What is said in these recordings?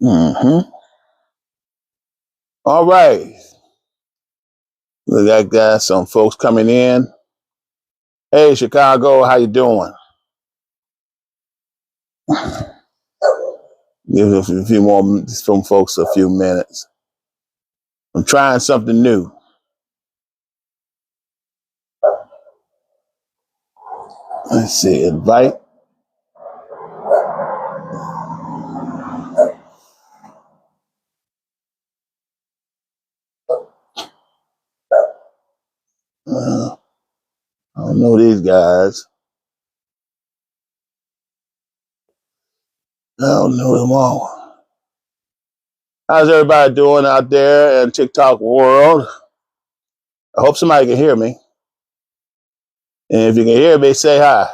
Mm-hmm. All right. We got some folks coming in. Hey, Chicago, how you doing? Give a few more, some folks a few minutes. I'm trying something new. Let's see, invite. I don't know these guys. I don't know them all. How's everybody doing out there in TikTok world? I hope somebody can hear me. And if you can hear me, say hi.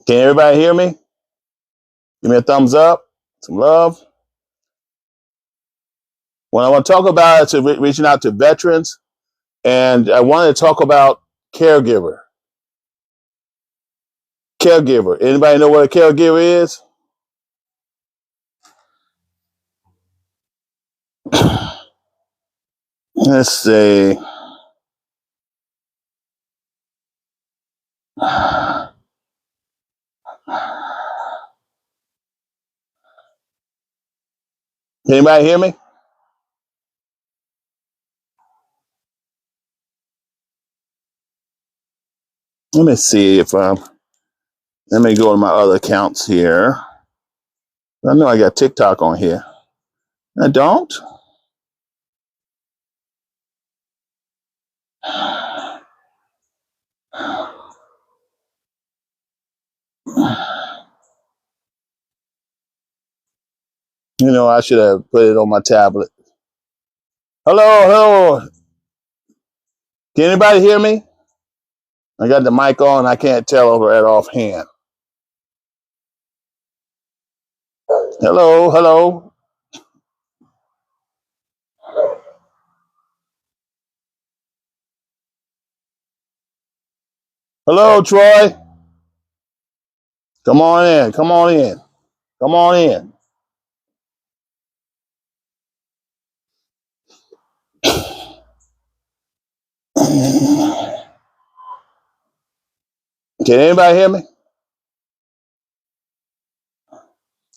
Can everybody hear me? Give me a thumbs up, some love. What I want to talk about is reaching out to veterans, and I wanted to talk about caregiver. Caregiver. Anybody know what a caregiver is? Let's see. Anybody hear me? Let me see if let me go to my other accounts here. I know I got TikTok on here. I don't. You know, I should have put it on my tablet. Hello, hello. Can anybody hear me? I got the mic on. I can't tell over it offhand. Hello, hello. Hello, Troy. Come on in. Come on in. Come on in. Can anybody hear me?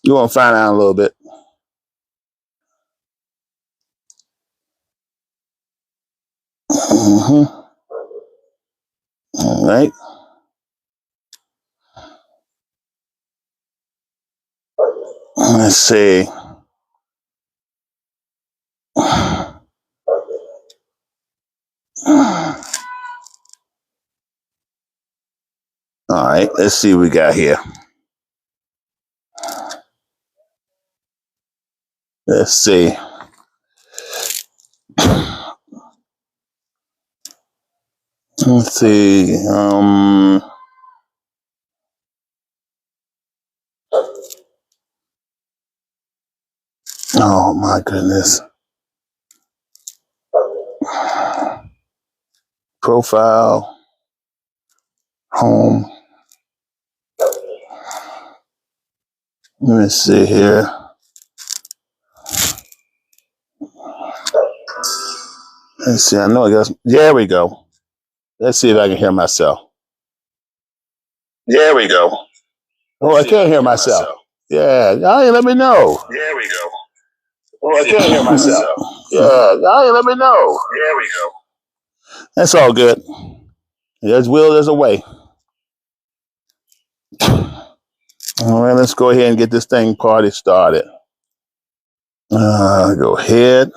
You want to find out a little bit. Mm-hmm. All right. Let's see. All right. Let's see what we got here. Let's see. Let's see. Oh my goodness. Profile. Home. Let me see here. Let's see. I know I guess. There we go. Let's see if I can hear myself. There we go. Oh, I can't hear myself. Yeah, y'all let me know. There we go. Oh, I can't hear myself. Yeah, y'all let me know. There we go. That's all good. There's will, there's a way. All right, let's go ahead and get this thing party started. Go ahead.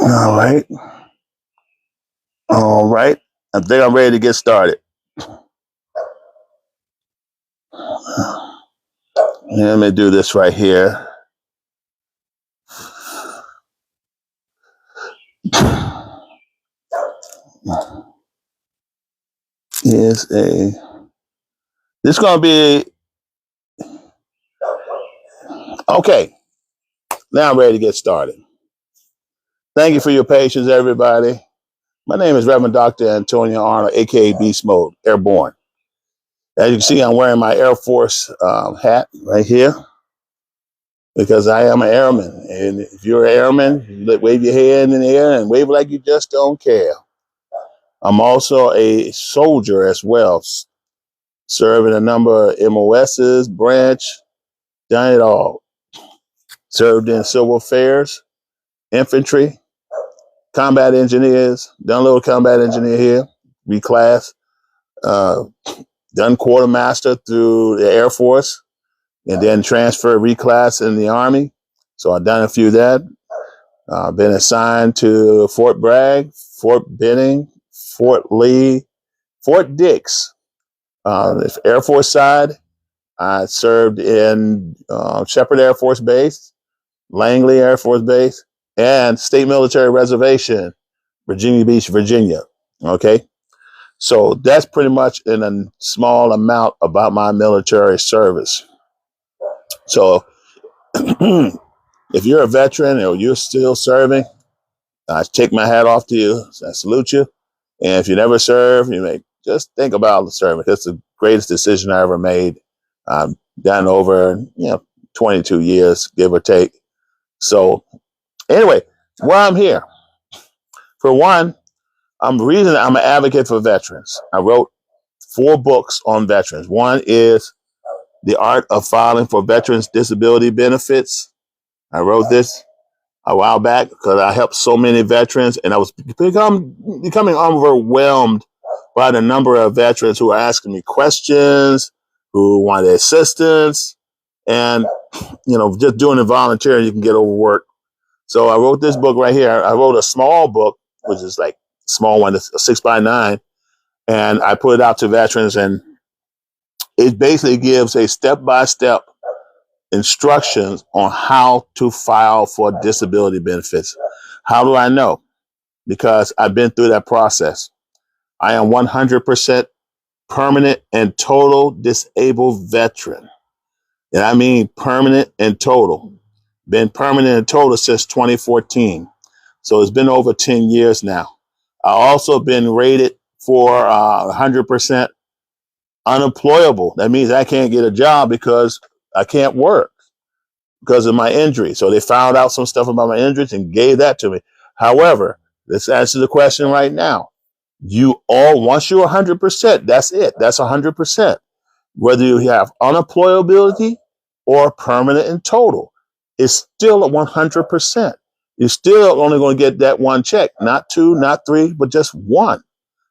All right. All right. I think I'm ready to get started. Let me do this right here. This is going to be okay. Now I'm ready to get started. Thank you for your patience, everybody. My name is Reverend Dr. Antonio Arnold, aka Beast Mode, Airborne. As you can see, I'm wearing my Air Force hat right here because I am an airman. And if you're an airman, you wave your hand in the air and wave like you just don't care. I'm also a soldier as well, serving a number of MOSs, branch, done it all. Served in civil affairs, infantry, combat engineers, done a little combat engineer here, reclass, uh, done quartermaster through the Air Force, and then transferred reclass in the Army. So I've done a few of that. Been assigned to Fort Bragg, Fort Benning, Fort Lee, Fort Dix. The Air Force side, I served in Shepherd Air Force Base, Langley Air Force Base, and State Military Reservation, Virginia Beach, Virginia. Okay. So that's pretty much in a small amount about my military service. So if you're a veteran or you're still serving, I take my hat off to you. I salute you. And if you never serve, you may just think about serving. It's the greatest decision I ever made. I've done over 22 years, give or take. So anyway, why I'm here. For one, I'm an advocate for veterans. I wrote 4 books on veterans. One is The Art of Filing for Veterans Disability Benefits. I wrote this a while back because I helped so many veterans, and I was becoming overwhelmed by the number of veterans who are asking me questions, who wanted assistance, and just doing it volunteering, you can get overworked. So I wrote this book right here. I wrote a small book, which is like small one, a 6x9, and I put it out to veterans, and it basically gives a step-by-step instructions on how to file for disability benefits. How do I know? Because I've been through that process. I am 100% permanent and total disabled veteran. And I mean permanent and total. Been permanent and total since 2014. So it's been over 10 years now. I also been rated for 100% unemployable. That means I can't get a job because I can't work because of my injury. So they found out some stuff about my injuries and gave that to me. However, let's answer the question right now. Once you're 100%, that's it. That's 100%. Whether you have unemployability or permanent and total, it's still at 100%. You're still only going to get that one check, not 2, not 3, but just 1.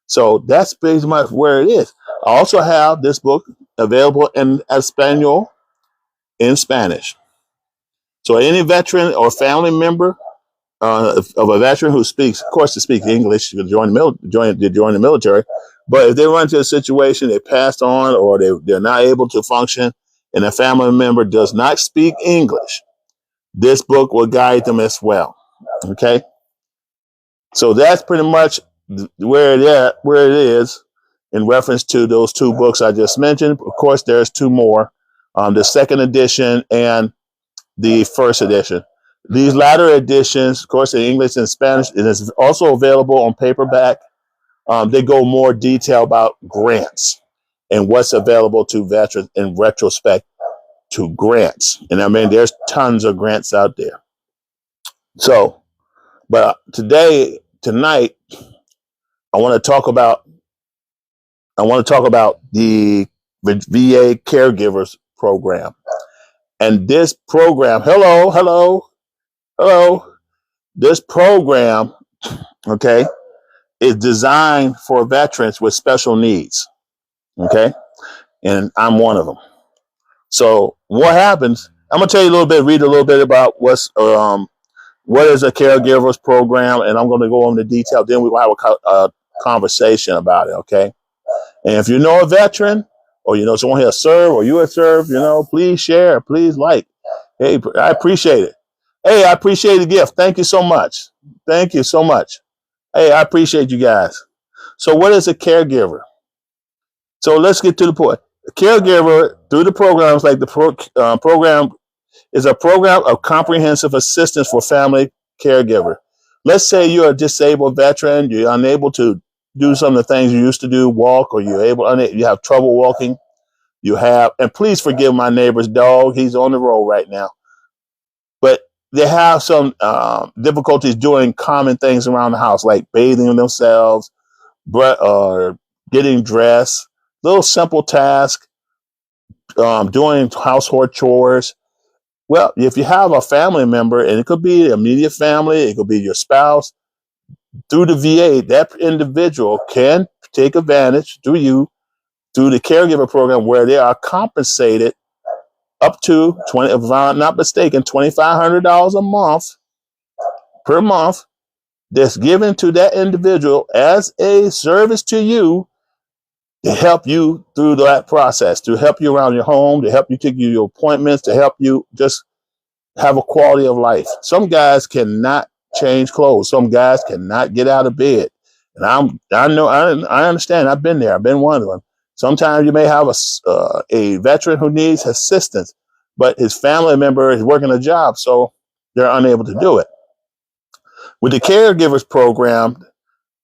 So that's basically where it is. I also have this book available in Espanol, in Spanish. So any veteran or family member of a veteran who speaks, of course, to speak English, to join the military. But if they run into a situation, they passed on, or they're not able to function, and a family member does not speak English, this book will guide them as well. Okay, so that's pretty much where it is in reference to those 2 books I just mentioned. Of course, there's 2 more, the second edition and the first edition. These latter editions, of course, in English and Spanish, it is also available on paperback. They go more detail about grants and what's available to veterans in retrospect to grants. And I mean, there's tons of grants out there. So, but tonight, I want to talk about the VA Caregivers program. And this program, hello. This program, okay, is designed for veterans with special needs. Okay. And I'm one of them. So what happens? I'm going to tell you read a little bit about what is a caregivers program. And I'm going to go into detail. Then we will have a conversation about it. Okay. And if you know a veteran or you know someone here serve or you have served, please share, please like. Hey, I appreciate it. Hey, I appreciate the gift. Thank you so much. Thank you so much. Hey, I appreciate you guys. So what is a caregiver? So let's get to the point. A caregiver, through the programs like the program is a program of comprehensive assistance for family caregiver. Let's say you're a disabled veteran, you're unable to do some of the things you used to do, walk, or you have trouble walking. And please forgive my neighbor's dog. He's on the road right now. But they have some difficulties doing common things around the house, like bathing themselves, or getting dressed, little simple tasks, doing household chores. Well, if you have a family member, and it could be immediate family, it could be your spouse, through the VA, that individual can take advantage through the caregiver program, where they are compensated up to if I'm not mistaken, $2,500 a month per month that's given to that individual as a service to you to help you through that process, to help you around your home, to help you take your appointments, to help you just have a quality of life. Some guys cannot change clothes. Some guys cannot get out of bed. And I understand. I've been there. I've been one of them. Sometimes you may have a veteran who needs assistance, but his family member is working a job, so they're unable to do it. With the caregivers program,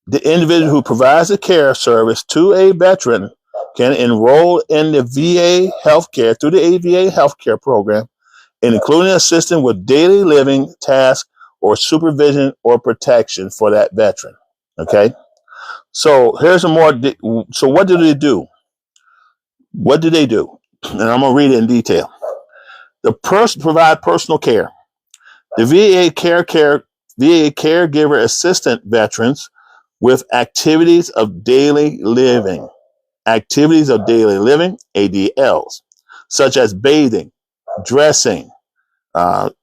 the individual who provides the care service to a veteran can enroll in the VA healthcare through the VA healthcare program, and including assistance with daily living tasks or supervision or protection for that veteran. Okay. So here's some more. So what do they do? What do they do? And I'm going to read it in detail. The person provide personal care. The VA caregiver assistant veterans with activities of daily living, ADLs, such as bathing, dressing,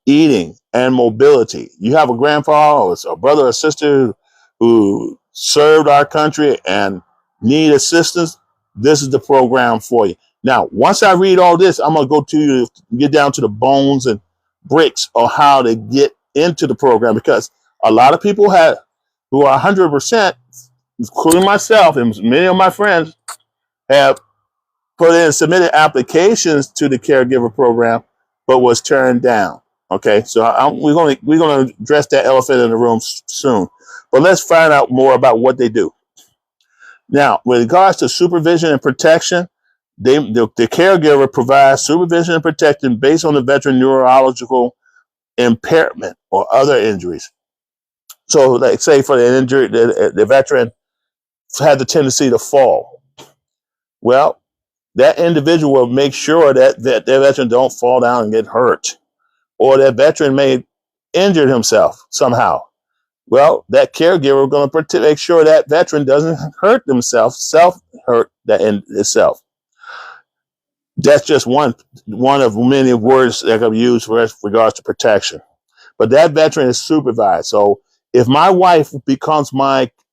eating, and mobility. You have a grandfather or a brother or sister who served our country and need assistance, this is the program for you. Now, once I read all this, I'm going to go to get down to the bones and bricks on how to get into the program, because a lot of people who are 100%, including myself and many of my friends, have submitted applications to the caregiver program, but was turned down. Okay, so we're going to address that elephant in the room soon. But let's find out more about what they do. Now, with regards to supervision and protection, the caregiver provides supervision and protection based on the veteran neurological impairment or other injuries. So, like, say for the injury, the veteran had the tendency to fall. Well, that individual will make sure that that veteran don't fall down and get hurt, or that veteran may injure himself somehow. Well, that caregiver is going to make sure that veteran doesn't hurt themselves, self-hurt that in itself. That's just one of many words that can be used for regards to protection. But that veteran is supervised. So if my wife becomes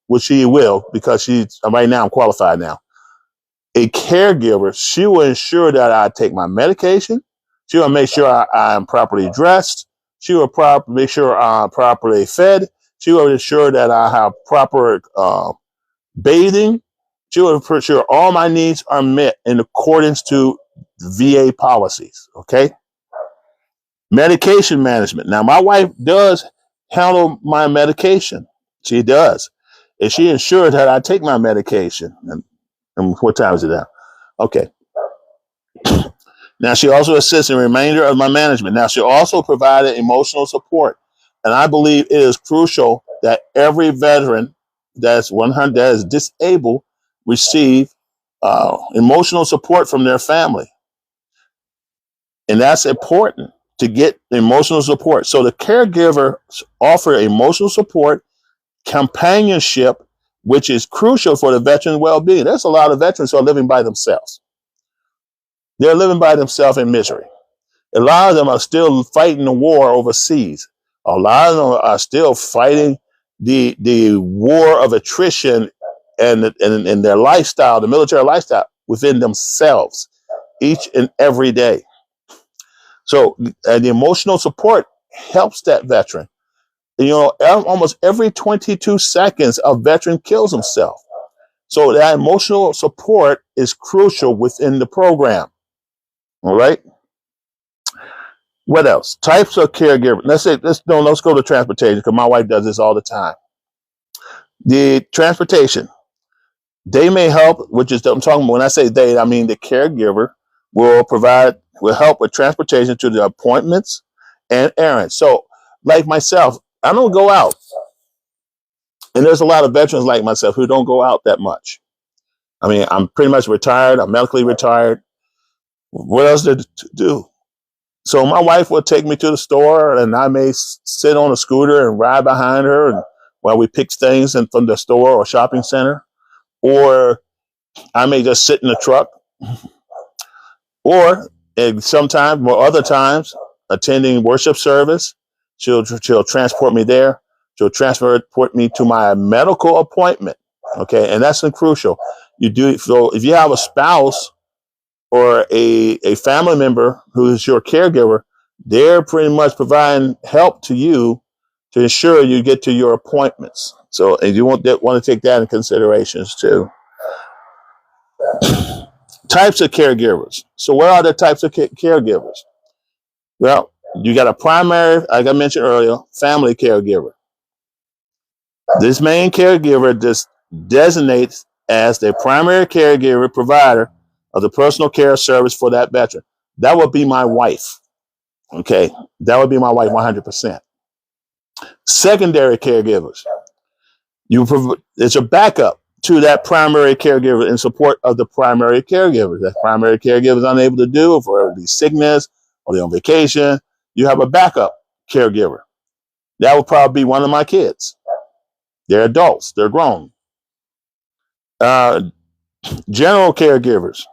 which she will, because right now I'm qualified now, a caregiver, she will ensure that I take my medication. She will make sure I am properly dressed. She will make sure I'm properly fed. She will ensure that I have proper bathing. She will ensure all my needs are met in accordance to VA policies. Okay. Medication management. Now, my wife does handle my medication. She does. And she ensures that I take my medication. And what time is it now? Okay. Now, she also assists in the remainder of my management. Now, she also provided emotional support. And I believe it is crucial that every veteran that is disabled receive emotional support from their family. And that's important, to get emotional support. So the caregivers offer emotional support, companionship, which is crucial for the veteran's well-being. There's a lot of veterans who are living by themselves. They're living by themselves in misery. A lot of them are still fighting the war overseas. A lot of them are still fighting the war of attrition and their lifestyle, the military lifestyle, within themselves each and every day. So the emotional support helps that veteran. Almost every 22 seconds, a veteran kills himself. So that emotional support is crucial within the program. All right. What else? Types of caregiver. Let's go to transportation because my wife does this all the time. The transportation, they may help, which is I'm talking about. When I say they, I mean the caregiver will help with transportation to the appointments and errands. So, like myself, I don't go out, and there's a lot of veterans like myself who don't go out that much. I mean, I'm pretty much retired. I'm medically retired. What else to do? So my wife will take me to the store, and I may sit on a scooter and ride behind her, and while we pick things from the store or shopping center, or I may just sit in the truck, or sometimes or other times attending worship service. She'll transport me there. She'll transport me to my medical appointment. Okay, and that's crucial. You do so if you have a spouse or a family member who is your caregiver, they're pretty much providing help to you to ensure you get to your appointments. So, and you want to take that in considerations too. Types of caregivers. So, what are the types of caregivers? Well, you got a primary, like I mentioned earlier, family caregiver. This main caregiver just designates as the primary caregiver provider of the personal care service for that veteran. That would be my wife. Okay, that would be my wife 100%. Secondary caregivers. It's a backup to that primary caregiver in support of the primary caregiver. That primary caregiver is unable to do it for the sickness or they're on vacation. You have a backup caregiver. That would probably be one of my kids. They're adults. They're grown. General caregivers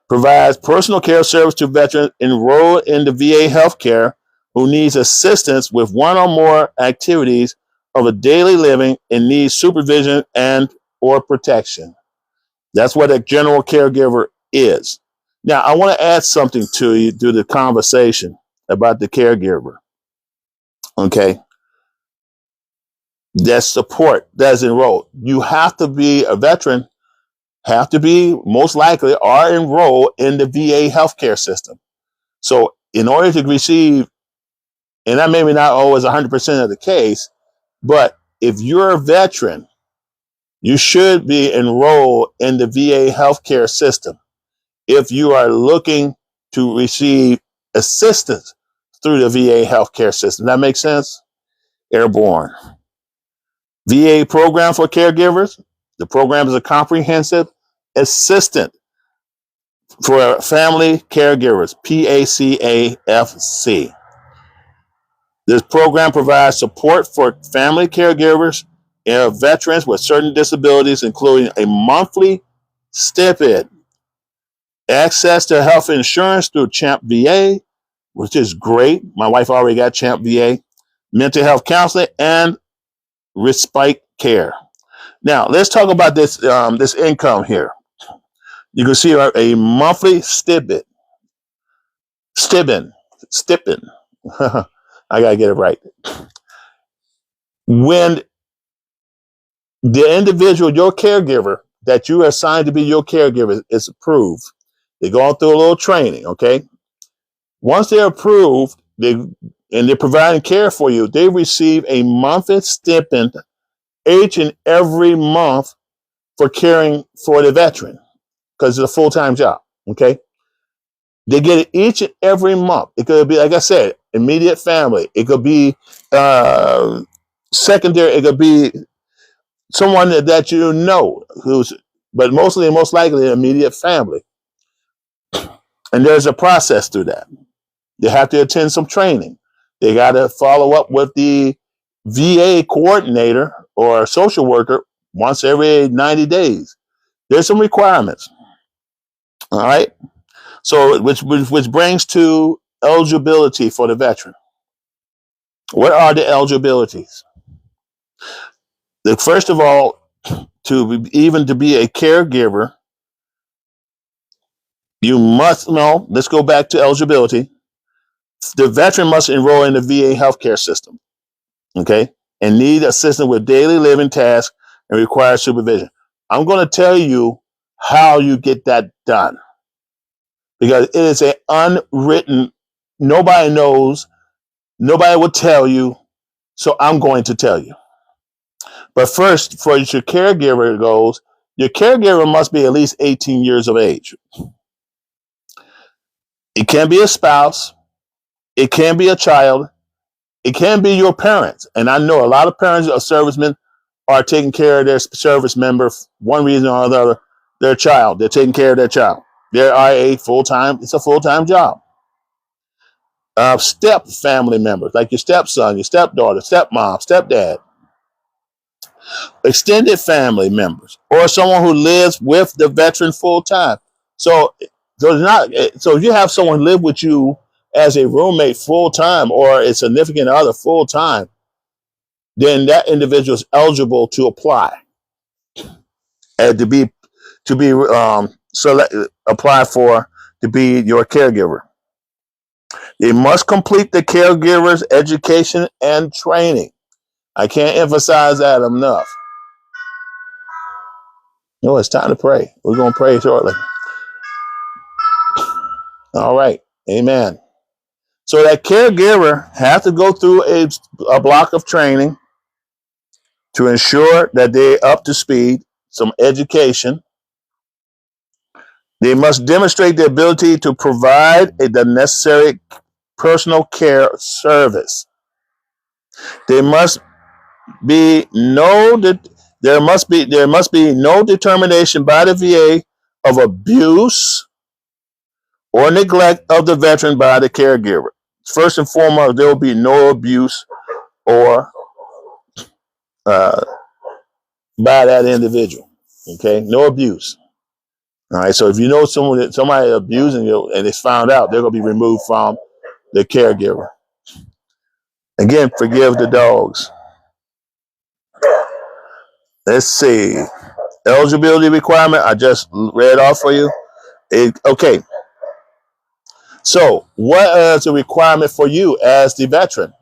provides personal care service to veterans enrolled in the VA healthcare who needs assistance with one or more activities of a daily living and needs supervision and or protection. That's what a general caregiver is. Now, I want to add something to you through the conversation about the caregiver. Okay. That's support that's enrolled. You have to be a veteran, have to be most likely are enrolled in the VA healthcare system. So in order to receive, and that may be not always 100% of the case, but if you're a veteran, you should be enrolled in the VA healthcare system if you are looking to receive assistance through the VA healthcare system. That makes sense? Airborne. VA program for caregivers. The program is a comprehensive assistant for family caregivers, PACAFC. This program provides support for family caregivers and veterans with certain disabilities, including a monthly stipend, access to health insurance through CHAMP VA, which is great. My wife already got CHAMP VA, mental health counseling, and respite care. Now, let's talk about this income here. You can see a monthly stipend. I got to get it right. When the individual, your caregiver, that you are assigned to be your caregiver is approved, they're going through a little training, okay? Once they're approved, they're providing care for you, they receive a monthly stipend each and every month for caring for the veteran because it's a full-time job, okay? They get it each and every month. It could be, like I said, immediate family. It could be secondary. It could be someone that you know but most likely, immediate family. And there's a process through that. They have to attend some training. They got to follow up with the VA coordinator or social worker once every 90 days. There's some requirements. All right. So, which brings to eligibility for the veteran. What are the eligibilities? First of all, to be a caregiver, you must know. Let's go back to eligibility. The veteran must enroll in the VA healthcare system, okay, and need assistance with daily living tasks and require supervision. I'm going to tell you how you get that done because it is an unwritten Nobody knows. Nobody will tell you. So I'm going to tell you. But first, for your caregiver goes, your caregiver must be at least 18 years of age. It can be a spouse. It can be a child. It can be your parents. And I know a lot of parents of servicemen are taking care of their service member for one reason or another, their child. They're taking care of their child. They are it's a full-time job. Step family members, like your stepson, your stepdaughter, stepmom, stepdad, extended family members, or someone who lives with the veteran full time. So, so if you have someone live with you as a roommate full time or a significant other full time, then that individual is eligible to apply and apply for to be your caregiver. They must complete the caregiver's education and training. I can't emphasize that enough. No, it's time to pray. We're going to pray shortly. All right. Amen. So that caregiver has to go through a block of training to ensure that they're up to speed, some education. They must demonstrate the ability to provide the necessary personal care service. There must be no determination by the VA of abuse or neglect of the veteran by the caregiver. First and foremost, there will be no abuse or by that individual. Okay, no abuse. All right. So if you know somebody abusing you and it's found out, they're going to be removed from the caregiver. Again, forgive the dogs. Let's see. Eligibility requirement, I just read off for you. Okay. So what is the requirement for you as the veteran?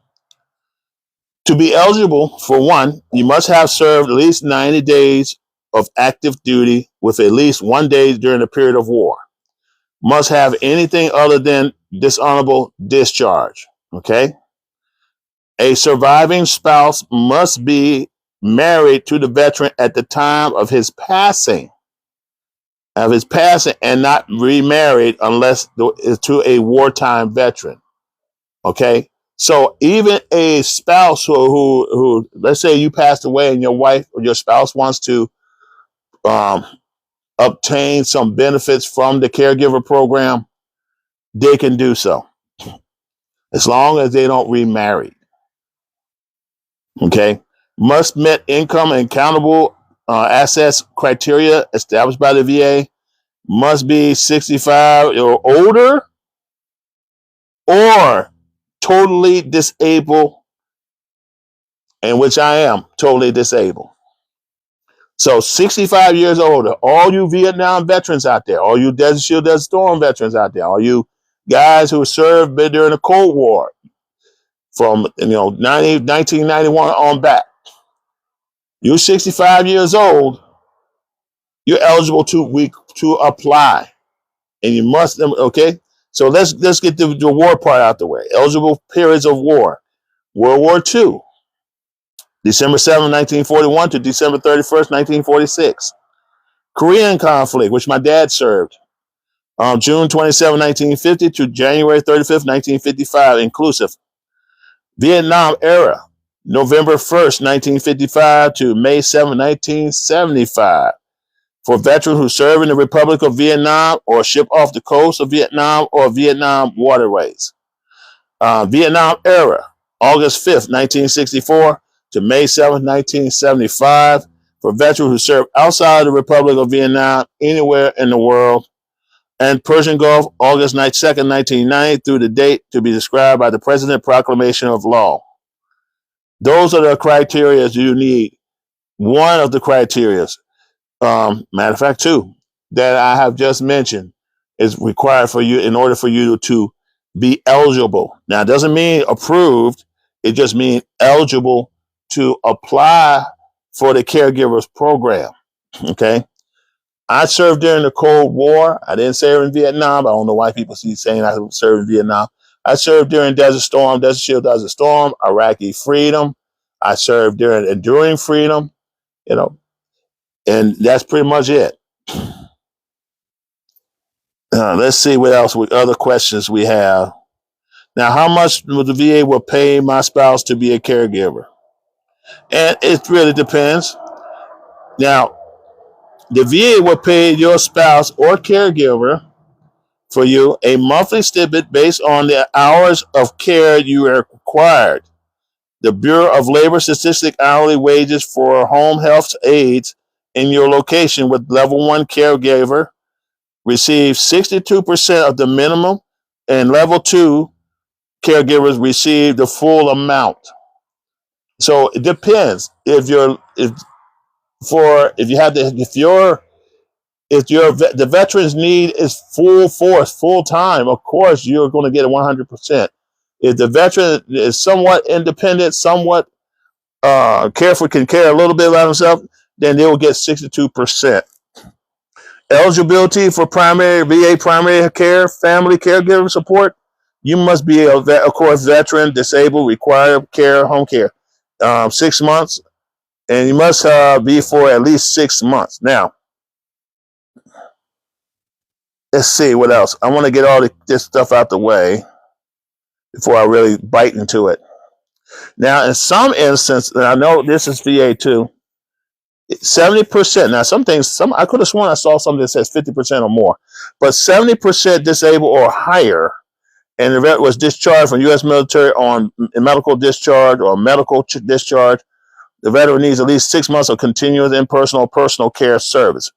To be eligible, for one, you must have served at least 90 days of active duty with at least 1 day during the period of war. Must have anything other than dishonorable discharge. Okay. A surviving spouse must be married to the veteran at the time of his passing. And not remarried unless to a wartime veteran. Okay. So even a spouse who let's say you passed away and your wife or your spouse wants to obtain some benefits from the caregiver program, they can do so as long as they don't remarry. Okay. Must meet income and countable assets criteria established by the VA. Must be 65 or older or totally disabled, in which I am totally disabled. So 65 years older, all you Vietnam veterans out there, all you Desert Shield, Desert Storm veterans out there, all you guys who served during the Cold War from 1991 on back, you're 65 years old, you're eligible to apply. And you must, okay? So let's get the war part out the way. Eligible periods of war. World War II, December 7, 1941 to December 31st, 1946. Korean conflict, which my dad served, June 27, 1950 to January 35th, 1955, inclusive. Vietnam era, November 1st, 1955 to May 7, 1975. For veterans who serve in the Republic of Vietnam or ship off the coast of Vietnam or Vietnam waterways. Vietnam era, August 5th, 1964 to May 7th, 1975. For veterans who serve outside the Republic of Vietnam, anywhere in the world. And Persian Gulf, August 2nd, 1990 through the date to be described by the President Proclamation of Law. Those are the criteria you need. One of the criteria, matter of fact, two, that I have just mentioned is required for you in order for you to be eligible. Now, it doesn't mean approved. It just means eligible to apply for the caregivers program. Okay. I served during the Cold War. I didn't serve in Vietnam. I don't know why people keep saying I served in Vietnam. I served during Desert Storm, Desert Shield, Desert Storm, Iraqi Freedom. I served during Enduring Freedom, you know, and that's pretty much it. Let's see what else, what other questions we have. Now, how much will the VA will pay my spouse to be a caregiver? And it really depends. Now, the VA will pay your spouse or caregiver for you a monthly stipend based on the hours of care you are required. The Bureau of Labor Statistics hourly wages for home health aides in your location with level 1 caregiver receive 62% of the minimum, and level 2 caregivers receive the full amount. So it depends. If you're if for if you have the if your the veterans need is full force, full time, of course you're going to get a 100%. If the veteran is somewhat independent, somewhat careful, can care a little bit about himself, then they will get 62%. Eligibility for primary VA primary care, family caregiver support. You must be of course, veteran, disabled, require care, home care, 6 months, and you must be for at least 6 months. Now, let's see what else. I want to get all this stuff out the way before I really bite into it. Now, in some instances, and I know this is VA too, 70%. Now, I could have sworn I saw something that says 50% or more, but 70% disabled or higher, and the vet was discharged from U.S. military on medical discharge or medical discharge. The veteran needs at least 6 months of continuous impersonal personal care service.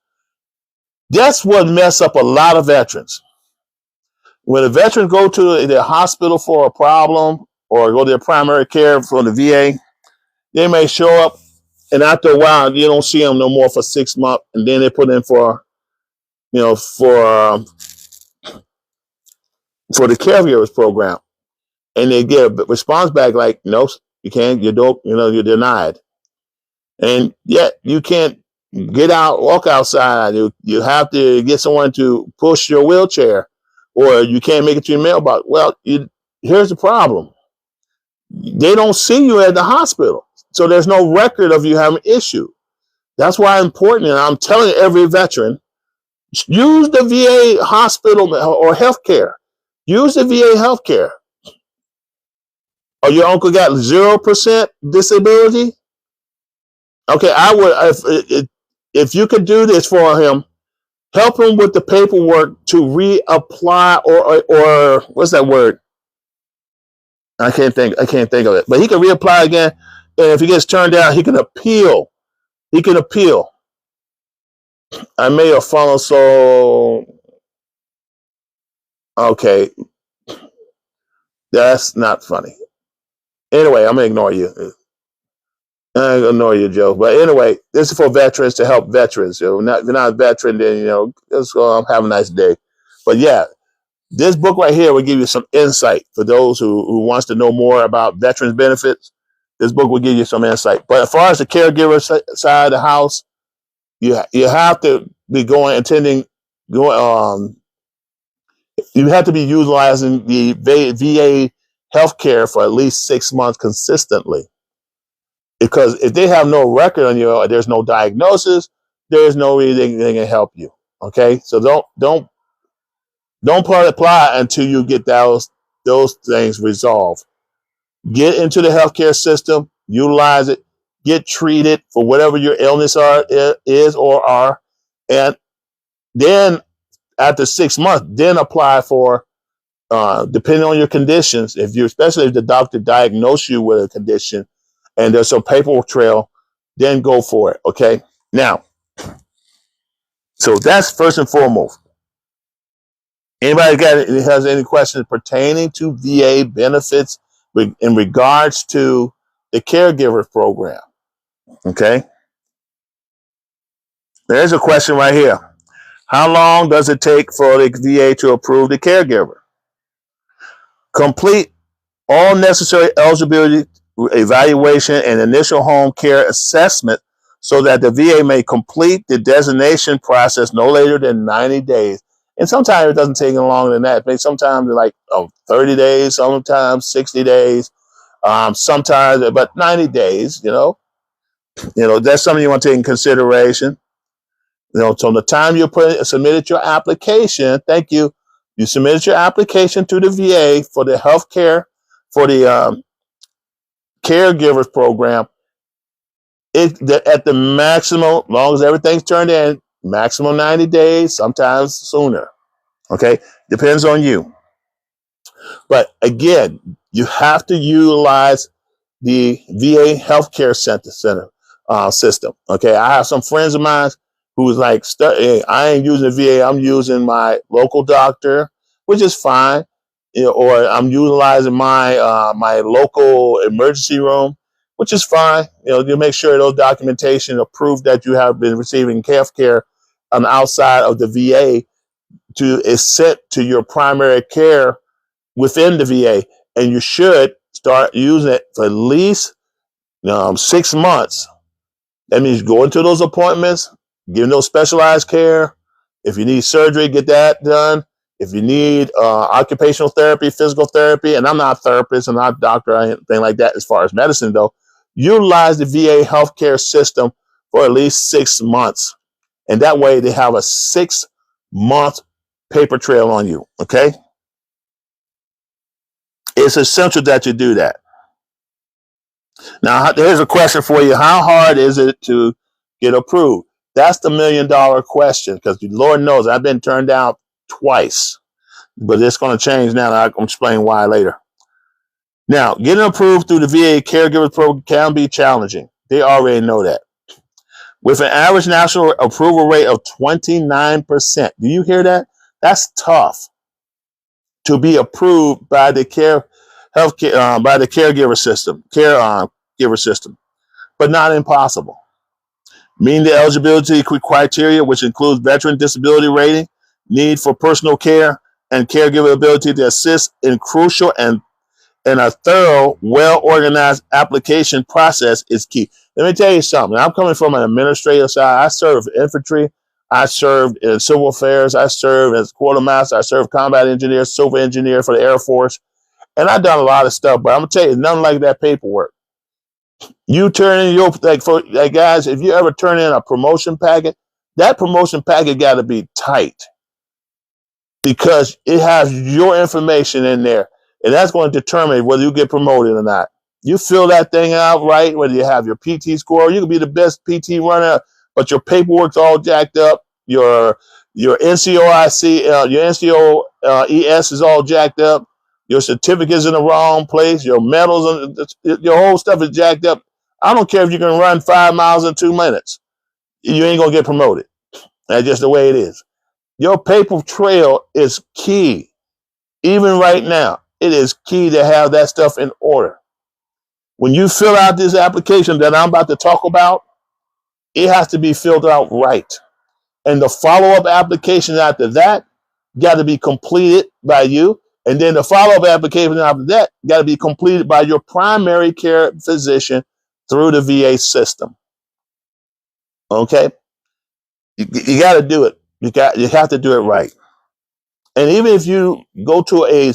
That's what mess up a lot of veterans. When a veteran go to the hospital for a problem or go to their primary care from the VA, they may show up, and after a while, you don't see them no more for 6 months, and then they put in for the caregivers program, and they get a response back like, no, you can't, you don't, you're denied, and yet you can't get out, walk outside. You have to get someone to push your wheelchair, or you can't make it to your mailbox. Well, here's the problem: they don't see you at the hospital, so there's no record of you having an issue. That's why it's important, and I'm telling every veteran, use the VA hospital or healthcare. Use the VA healthcare. Or your uncle got 0% disability? Okay, I would, if you could do this for him, help him with the paperwork to reapply or what's that word? I can't think of it. But he can reapply again, and if he gets turned down, he can appeal. I may have followed, so okay, that's not funny. Anyway, I'm gonna ignore you. I'm gonna ignore you, Joe. But anyway, this is for veterans, to help veterans. If you're not a veteran, then just have a nice day. But yeah, this book right here will give you some insight for those who wants to know more about veterans benefits. This book will give you some insight. But as far as the caregiver side of the house, you have to be you have to be utilizing the VA healthcare for at least 6 months consistently. Because if they have no record on you, or there's no diagnosis, there's no way they can help you. Okay, so don't apply until you get those things resolved. Get into the healthcare system, utilize it, get treated for whatever your illness is or are, and then after 6 months, then apply for, depending on your conditions, especially if the doctor diagnosed you with a condition and there's some paperwork trail, then go for it. Okay. Now, so that's first and foremost. Anybody has any questions pertaining to VA benefits in regards to the caregiver program? Okay. There's a question right here. How long does it take for the VA to approve the caregiver? Complete all necessary eligibility evaluation and initial home care assessment so that the VA may complete the designation process no later than 90 days. And sometimes it doesn't take any longer than that. Maybe sometimes like 30 days, sometimes 60 days, sometimes but 90 days. That's something you want to take in consideration. So the time you submitted your application, thank you. You submitted your application to the VA for the healthcare, for the caregivers program. At the maximum, as long as everything's turned in, maximum 90 days, sometimes sooner. Okay, depends on you. But again, you have to utilize the VA healthcare center system. Okay, I have some friends of mine who's like, hey, I ain't using the VA. I'm using my local doctor, which is fine. Or I'm utilizing my local emergency room, which is fine. You make sure those documentation of proof that you have been receiving healthcare outside of the VA is sent to your primary care within the VA, and you should start using it for at least 6 months. That means going to those appointments, giving those specialized care. If you need surgery, get that done. If you need occupational therapy, physical therapy, and I'm not a therapist, I'm not a doctor, or anything like that as far as medicine, though, utilize the VA healthcare system for at least 6 months. And that way they have a 6-month paper trail on you, okay? It's essential that you do that. Now, here's a question for you. How hard is it to get approved? That's the $1 million question, because Lord knows I've been turned down twice. But it's going to change now. I'll explain why later. Now, getting approved through the VA Caregiver Program can be challenging. They already know that. With an average national approval rate of 29%. Do you hear that? That's tough to be approved by the by the caregiver system, but not impossible. Meeting the eligibility criteria, which includes veteran disability rating, need for personal care, and caregiver ability to assist in crucial and a thorough, well-organized application process is key. Let me tell you something. I'm coming from an administrative side. I served infantry. I served in civil affairs. I served as quartermaster. I served combat engineer, civil engineer for the Air Force. And I've done a lot of stuff, but I'm going to tell you, nothing like that paperwork. You turn in your, guys, if you ever turn in a promotion packet, that promotion packet got to be tight because it has your information in there. And that's going to determine whether you get promoted or not. You fill that thing out right, whether you have your PT score, you can be the best PT runner, but your paperwork's all jacked up. Your NCOIC, your NCOES is all jacked up. Your certificate's in the wrong place. Your medals, your whole stuff is jacked up. I don't care if you can run 5 miles in 2 minutes. You ain't going to get promoted. That's just the way it is. Your paper trail is key. Even right now, it is key to have that stuff in order. When you fill out this application that I'm about to talk about, it has to be filled out right. And the follow-up application after that got to be completed by you. And then the follow-up application after that got to be completed by your primary care physician through the VA system. Okay? You got to do it. You have to do it right. And even if you go to a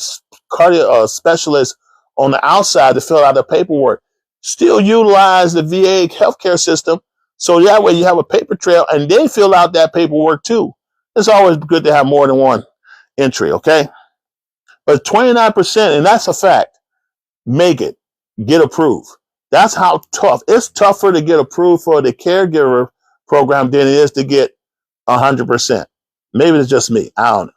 cardio specialist on the outside to fill out the paperwork, still utilize the VA healthcare system so that way you have a paper trail and they fill out that paperwork too. It's always good to have more than one entry, okay? But 29%, and that's a fact, make it, get approved. That's how tough. It's tougher to get approved for the caregiver program than it is to get 100%. Maybe it's just me. I don't know.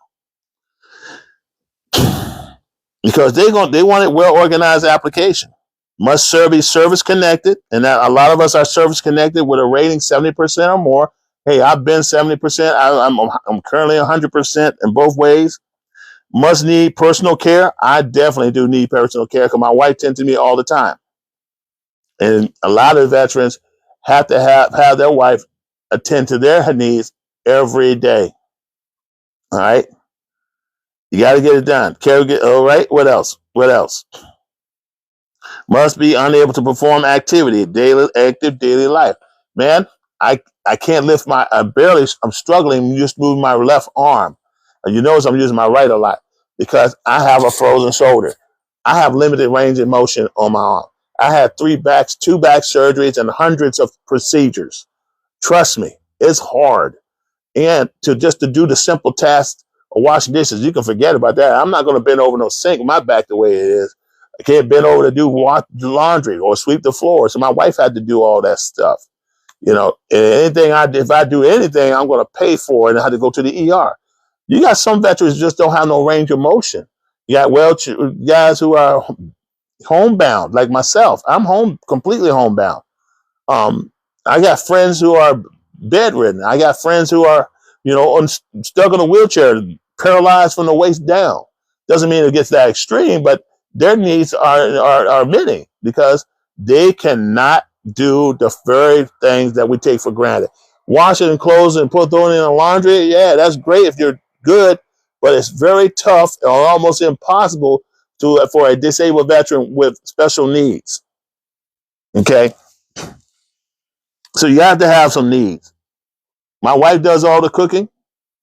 Because they want a well-organized application. Must be service connected, and that a lot of us are service connected with a rating 70% or more. Hey, I've been 70%. I'm currently 100% in both ways. Must need personal care. I definitely do need personal care because my wife tends to me all the time. And a lot of veterans have to have their wife attend to their needs every day. All right. You got to get it done. All right. What else? Must be unable to perform active daily life. Man, I can't lift I'm struggling just moving my left arm. And you notice I'm using my right a lot because I have a frozen shoulder. I have limited range of motion on my arm. I had two back surgeries and hundreds of procedures. Trust me, it's hard. And to do the simple task of washing dishes, you can forget about that. I'm not going to bend over no sink, my back the way it is. I can't bend over to do laundry or sweep the floor. So my wife had to do all that stuff. You know, if I do anything, I'm going to pay for it and I had to go to the ER. You got some veterans just don't have no range of motion. You got guys who are homebound, like myself. I'm completely homebound. Um, I got friends who are bedridden. I got friends who are, stuck in a wheelchair, paralyzed from the waist down. Doesn't mean it gets that extreme, but their needs are many because they cannot do the very things that we take for granted. Washing and clothes and throwing in the laundry, yeah, that's great if you're good, but it's very tough or almost impossible for a disabled veteran with special needs. Okay? So you have to have some needs. My wife does all the cooking.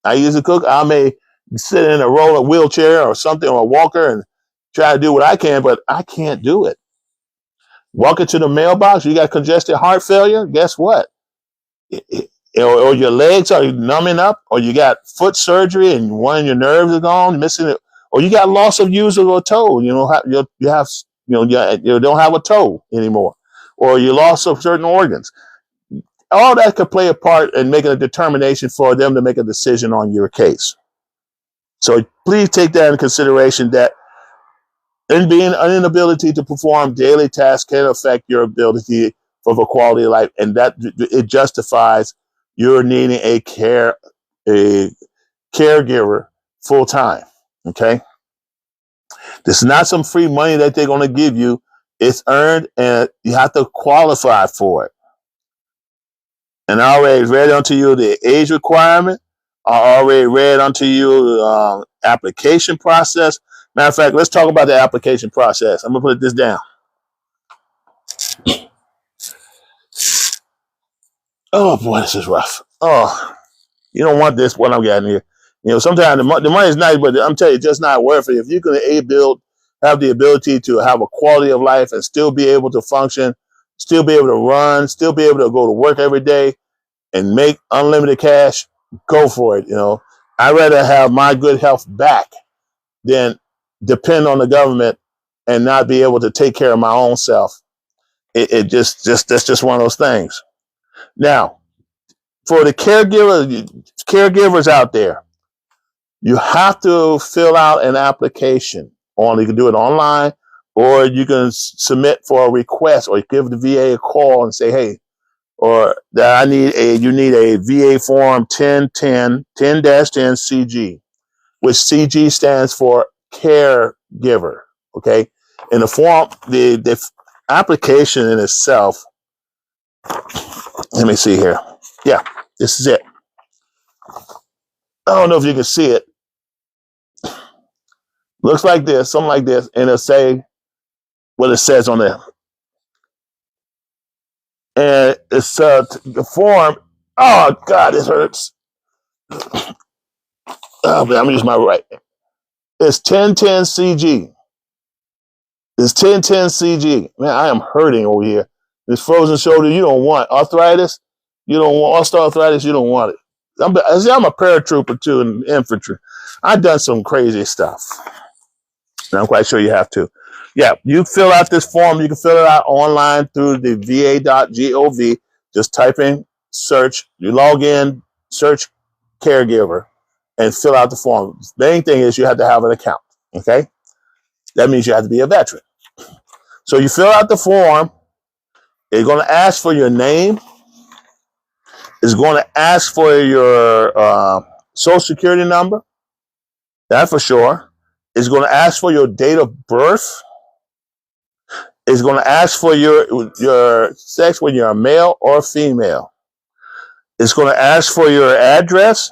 I usually cook. I may sit in a roller wheelchair or something or a walker and try to do what I can, but I can't do it. Walking to the mailbox, you got congestive heart failure. Guess what? Or your legs are numbing up, or you got foot surgery and one of your nerves is gone, missing it, or you got loss of use of a toe. You don't have a toe anymore, or you loss of certain organs. All that could play a part in making a determination for them to make a decision on your case. So please take that into consideration, that an inability to perform daily tasks can affect your ability for the quality of life, and that it justifies your needing a caregiver full time. Okay, this is not some free money that they're going to give you. It's earned, and you have to qualify for it. And I already read unto you the age requirement. I already read unto you application process. Matter of fact, let's talk about the application process. I'm going to put this down. Oh, boy, this is rough. Oh, you don't want this, what I'm getting here. Sometimes the money is nice, but I'm telling you, it's just not worth it. If you can have the ability to have a quality of life and still be able to function, still be able to run, still be able to go to work every day, and make unlimited cash, go for it. I'd rather have my good health back than depend on the government and not be able to take care of my own self. That's just one of those things. Now, for the caregivers out there, you have to fill out an application. You can do it online, or you can submit for a request, or give the VA a call and say, hey, or that you need a VA form 10-10 CG, which CG stands for caregiver. Okay. In the form, the application in itself, let me see here. Yeah, this is it. I don't know if you can see it. Looks like this, something like this, and it'll say what it says on there. And it's the form. Oh God, it hurts. Oh man, I'm gonna use my right. It's 10-10 CG. It's 10-10 CG. Man, I am hurting over here. This frozen shoulder, you don't want. Arthritis, you don't want. Osteoarthritis, you don't want it. I'm a paratrooper too in infantry. I've done some crazy stuff. And I'm quite sure you have to. Yeah, you fill out this form. You can fill it out online through the va.gov. Just type in search. You log in, search caregiver, and fill out the form. The main thing is you have to have an account. Okay? That means you have to be a veteran. So you fill out the form. It's going to ask for your name. It's going to ask for your social security number. That for sure. It's going to ask for your date of birth. It's going to ask for your sex, whether you're a male or female. It's going to ask for your address,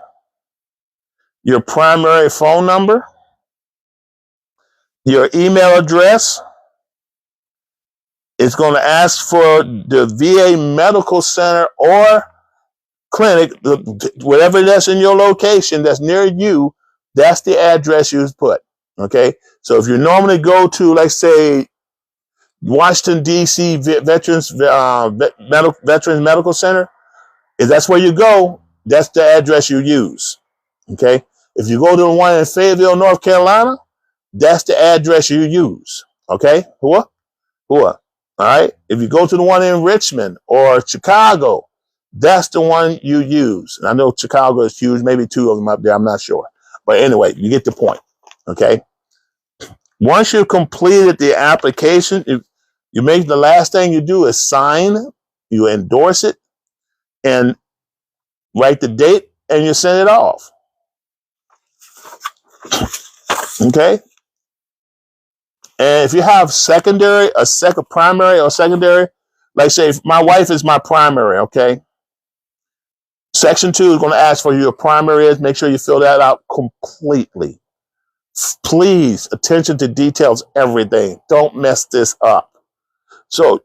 your primary phone number, your email address. It's going to ask for the VA medical center or clinic, whatever that's in your location that's near you, That's the address you put. Okay. So if you normally go to, let's say, Washington D.C. Veterans Medical Center, if that's where you go, that's the address you use. Okay. If you go to the one in Fayetteville, North Carolina, that's the address you use. Okay. Whoa. All right. If you go to the one in Richmond or Chicago, that's the one you use. And I know Chicago is huge, maybe two of them up there. I'm not sure. But anyway, you get the point. Okay. Once you've completed the application, you make the last thing you do is sign, you endorse it, and write the date, and you send it off. Okay. And if you have primary or secondary, like say, if my wife is my primary, okay. Section 2 is going to ask for who your primary is. Make sure you fill that out completely. Please, attention to details, everything. Don't mess this up. So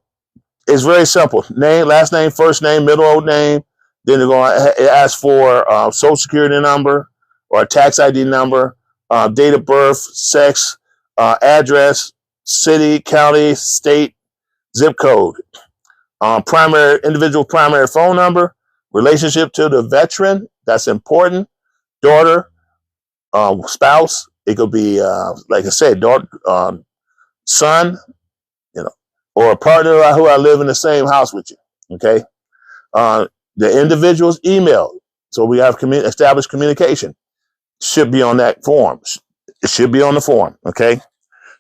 it's very simple. Name, last name, first name, middle name. Then they're going to ask for social security number or a tax ID number, date of birth, sex, address, city, county, state, zip code, individual primary phone number, relationship to the veteran. That's important. Daughter, spouse. It could be, like I said, daughter, son, or a partner who I live in the same house with you. Okay. The individual's email. So we have established communication. Should be on that form. It should be on the form. Okay.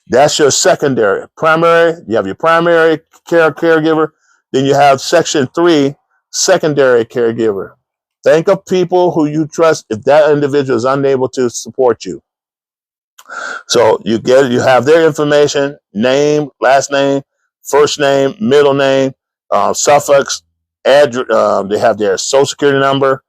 That's your secondary. Primary, you have your primary caregiver. Then you have section 3, secondary caregiver. Think of people who you trust if that individual is unable to support you. So you have their information, name, last name, first name, middle name, suffix, address. They have their social security number,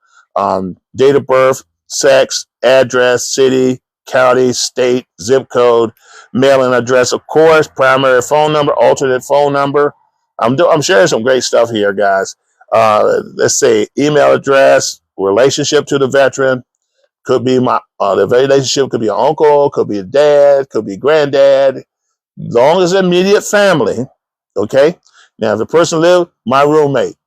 date of birth, sex, address, city, county, state, zip code, mailing address, of course, primary phone number, alternate phone number. I'm sharing some great stuff here, guys. Let's say email address, relationship to the veteran. Could be the relationship could be an uncle, could be a dad, could be granddad, long as immediate family. Okay. Now, if the person lived, my roommate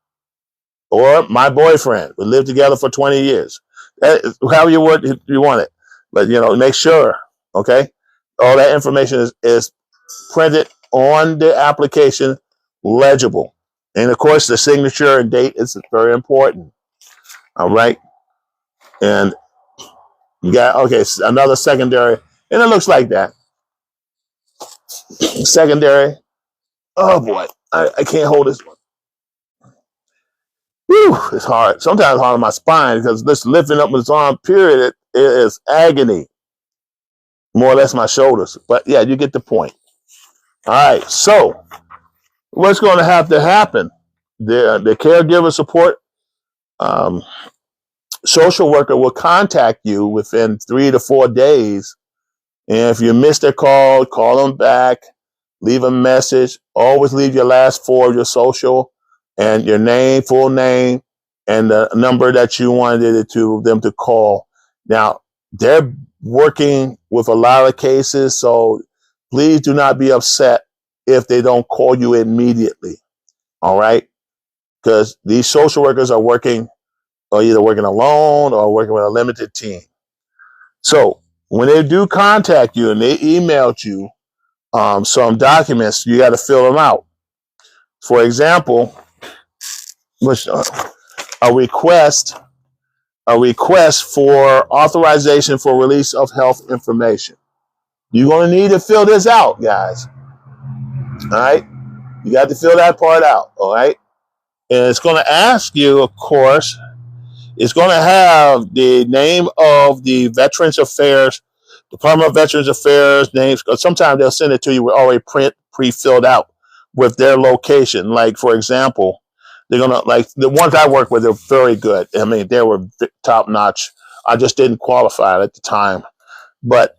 or my boyfriend, we lived together for 20 years. However you want it, but make sure. Okay. All that information is printed on the application, legible, and of course the signature and date is very important. All right. And you got, another secondary, and it looks like that. Secondary. Oh boy, I can't hold this one. Whew, it's hard. Sometimes it's hard on my spine because this lifting up this arm, period, it is agony. More or less my shoulders. But yeah, you get the point. All right, so what's going to have to happen? The caregiver support social worker will contact you within 3 to 4 days. And if you miss their call them back, leave a message. Always leave your last 4 of your social and your name, full name, and the number that you wanted them to call. Now, they're working with a lot of cases, so please do not be upset if they don't call you immediately. All right? Because these social workers are either working alone or working with a limited team. So when they do contact you and they emailed you some documents, you got to fill them out. For example, a request for authorization for release of health information. You're going to need to fill this out, guys. All right? You got to fill that part out, all right? And it's going to ask you, of course, it's going to have the name of the Veterans Affairs, Department of Veterans Affairs names, because sometimes they'll send it to you with already pre-filled out with their location. Like, for example, they're going to, like, the ones I work with are very good. I mean, they were top notch. I just didn't qualify at the time. But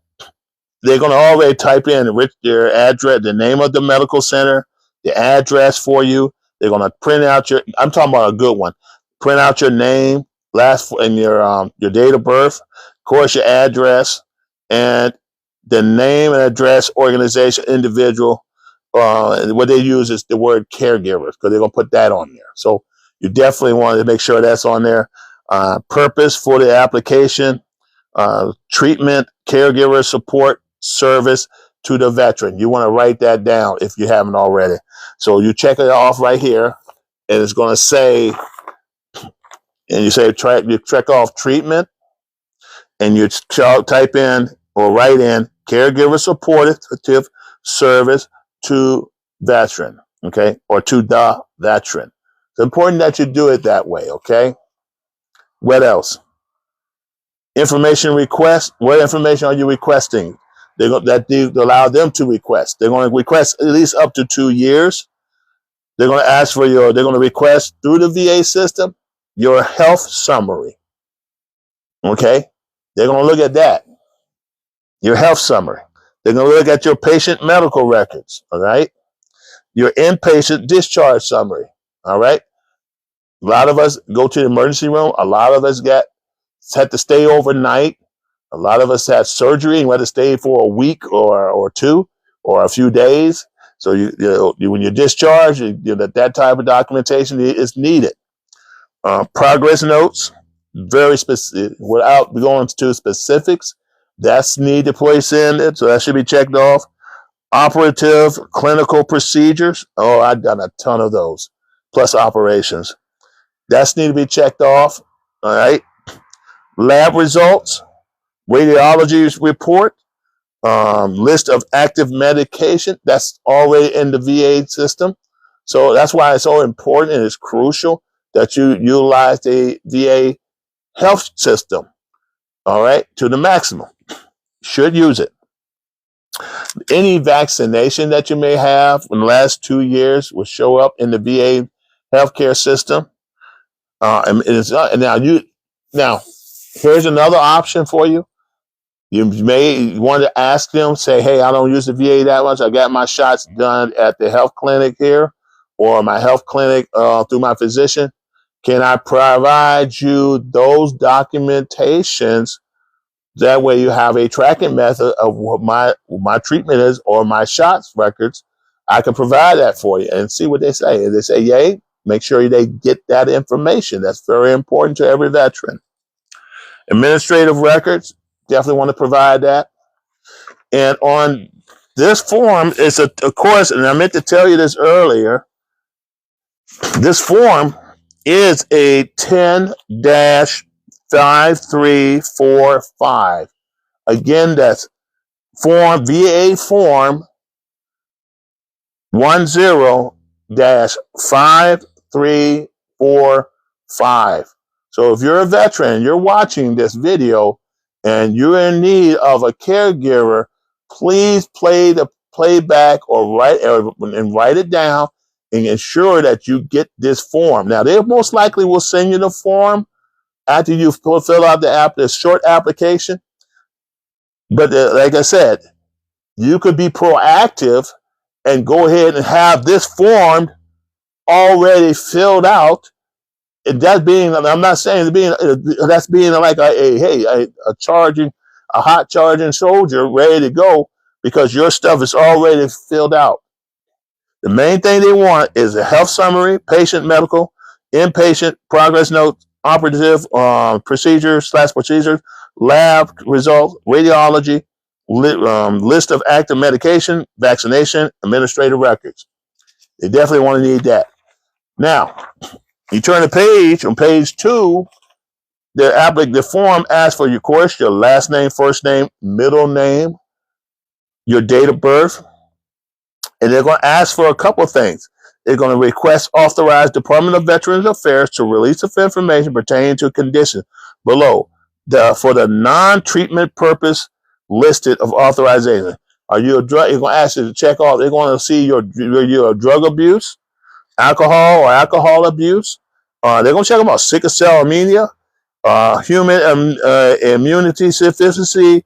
they're going to already type in their address, the name of the medical center, the address for you. They're going to print out I'm talking about a good one. Print out your name, and your date of birth. Of course, your address, and the name and address, organization, individual. What they use is the word caregiver because they're going to put that on there. So you definitely want to make sure that's on there. Purpose for the application, treatment, caregiver support service to the veteran. You want to write that down if you haven't already. So you check it off right here, and it's going to say, and you say you check off treatment, and you type in or write in caregiver supportive service to veteran, okay, or to the veteran. It's important that you do it that way, okay? What else? Information request. What information are you requesting? They allow them to request. They're going to request at least up to 2 years. They're going to ask for they're going to request through the VA system your health summary. Okay? They're going to look at that. Your health summary. They're going to look at your patient medical records. All right? Your inpatient discharge summary. All right? A lot of us go to the emergency room. A lot of us had to stay overnight. A lot of us had surgery and we had to stay for a week or two or a few days. So when you're discharged, that type of documentation is needed. Progress notes, very specific, without going to specifics. That's need to place in it, so that should be checked off. Operative clinical procedures. Oh, I've done a ton of those, plus operations. That's need to be checked off. All right. Lab results, radiology report, list of active medication. That's already in the VA system. So that's why it's so important and it's crucial that you utilize the VA health system, all right, to the maximum. Should use it. Any vaccination that you may have in the last 2 years will show up in the VA healthcare system. Now, here's another option for you. You may want to ask them, say, hey, I don't use the VA that much. I got my shots done at the health clinic here or my health clinic through my physician. Can I provide you those documentations? That way you have a tracking method of what my treatment is or my shots records. I can provide that for you and see what they say. If they say yay, make sure they get that information. That's very important to every veteran. Administrative records, definitely want to provide that. And on this form, it's of course, and I meant to tell you this earlier, this form is a 10-5345. Again, that's VA form 10-5345. So if you're a veteran, you're watching this video, and you're in need of a caregiver, please play the playback or write it down and ensure that you get this form. Now, they most likely will send you the form after you fill out the short application. But like I said, you could be proactive and go ahead and have this form already filled out. And that being, I'm not saying that's being like a hot charging soldier ready to go because your stuff is already filled out. The main thing they want is a health summary, patient medical, inpatient, progress notes, operative procedures, lab results, radiology, list of active medication, vaccination, administrative records. They definitely want to need that. Now, you turn the page, on page 2, the form asks for, of course, your last name, first name, middle name, your date of birth, and they're going to ask for a couple of things. They're going to request authorized Department of Veterans Affairs to release of information pertaining to conditions below for the non-treatment purpose listed of authorization. Are you a drug? They're going to ask you to check off. They're going to see your drug abuse, alcohol or alcohol abuse. They're going to check them out. Sickle cell anemia, human immunity deficiency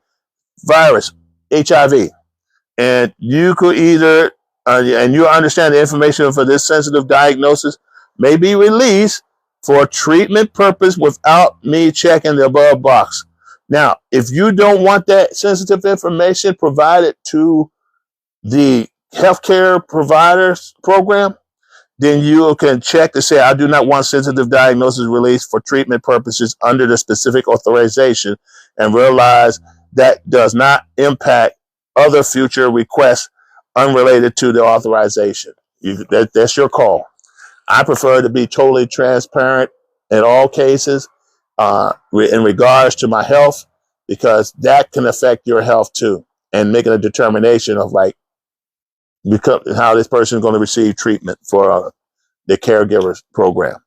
virus, HIV. And you could either, and you understand the information for this sensitive diagnosis may be released for treatment purpose without me checking the above box. Now, if you don't want that sensitive information provided to the healthcare providers program, then you can check to say, I do not want sensitive diagnosis released for treatment purposes under the specific authorization, and realize that does not impact other future requests unrelated to the authorization. That's your call. I prefer to be totally transparent in all cases in regards to my health, because that can affect your health too, and making a determination of like how this person is going to receive treatment for the caregiver program.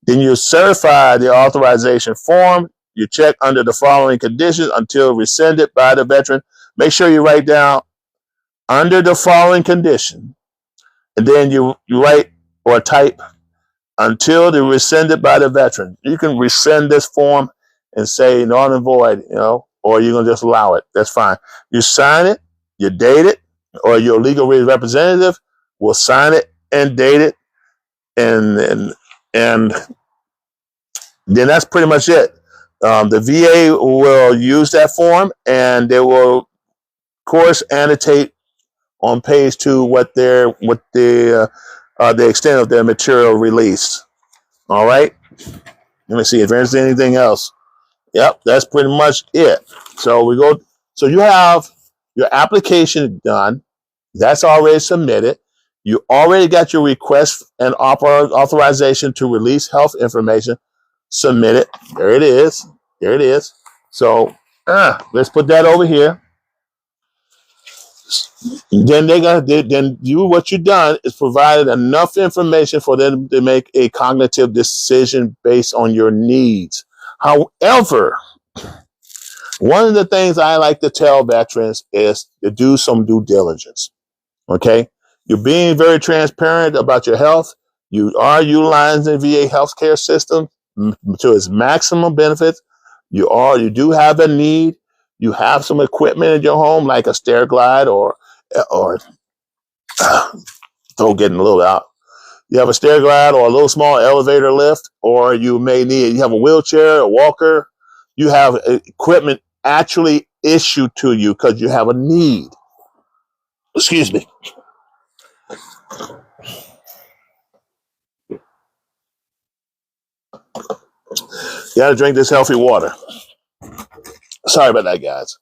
Then you certify the authorization form. You check under the following conditions until rescinded by the veteran. Make sure you write down under the following condition, and then you write or type until they're rescinded by the veteran. You can rescind this form and say null and void, or you're going to just allow it. That's fine. You sign it, you date it, or your legal representative will sign it and date it, and then that's pretty much it. The VA will use that form, and they will, of course, annotate on page 2 what the extent of their material release. All right. Let me see if there's anything else. Yep, that's pretty much it. So we go. So you have your application done. That's already submitted. You already got your request and authorization to release health information submitted. There it is. There it is. So let's put that over here. Then what you've done is provided enough information for them to make a cognitive decision based on your needs. However, one of the things I like to tell veterans is to do some due diligence. Okay? You're being very transparent about your health. You are utilizing the VA healthcare system to its maximum benefits. You do have a need. You have some equipment in your home, like a stair glide or throw getting a little out. You have a stair glide or a little small elevator lift, or you have a wheelchair, a walker. You have equipment actually issued to you because you have a need. Excuse me. You got to drink this healthy water. Sorry about that, guys.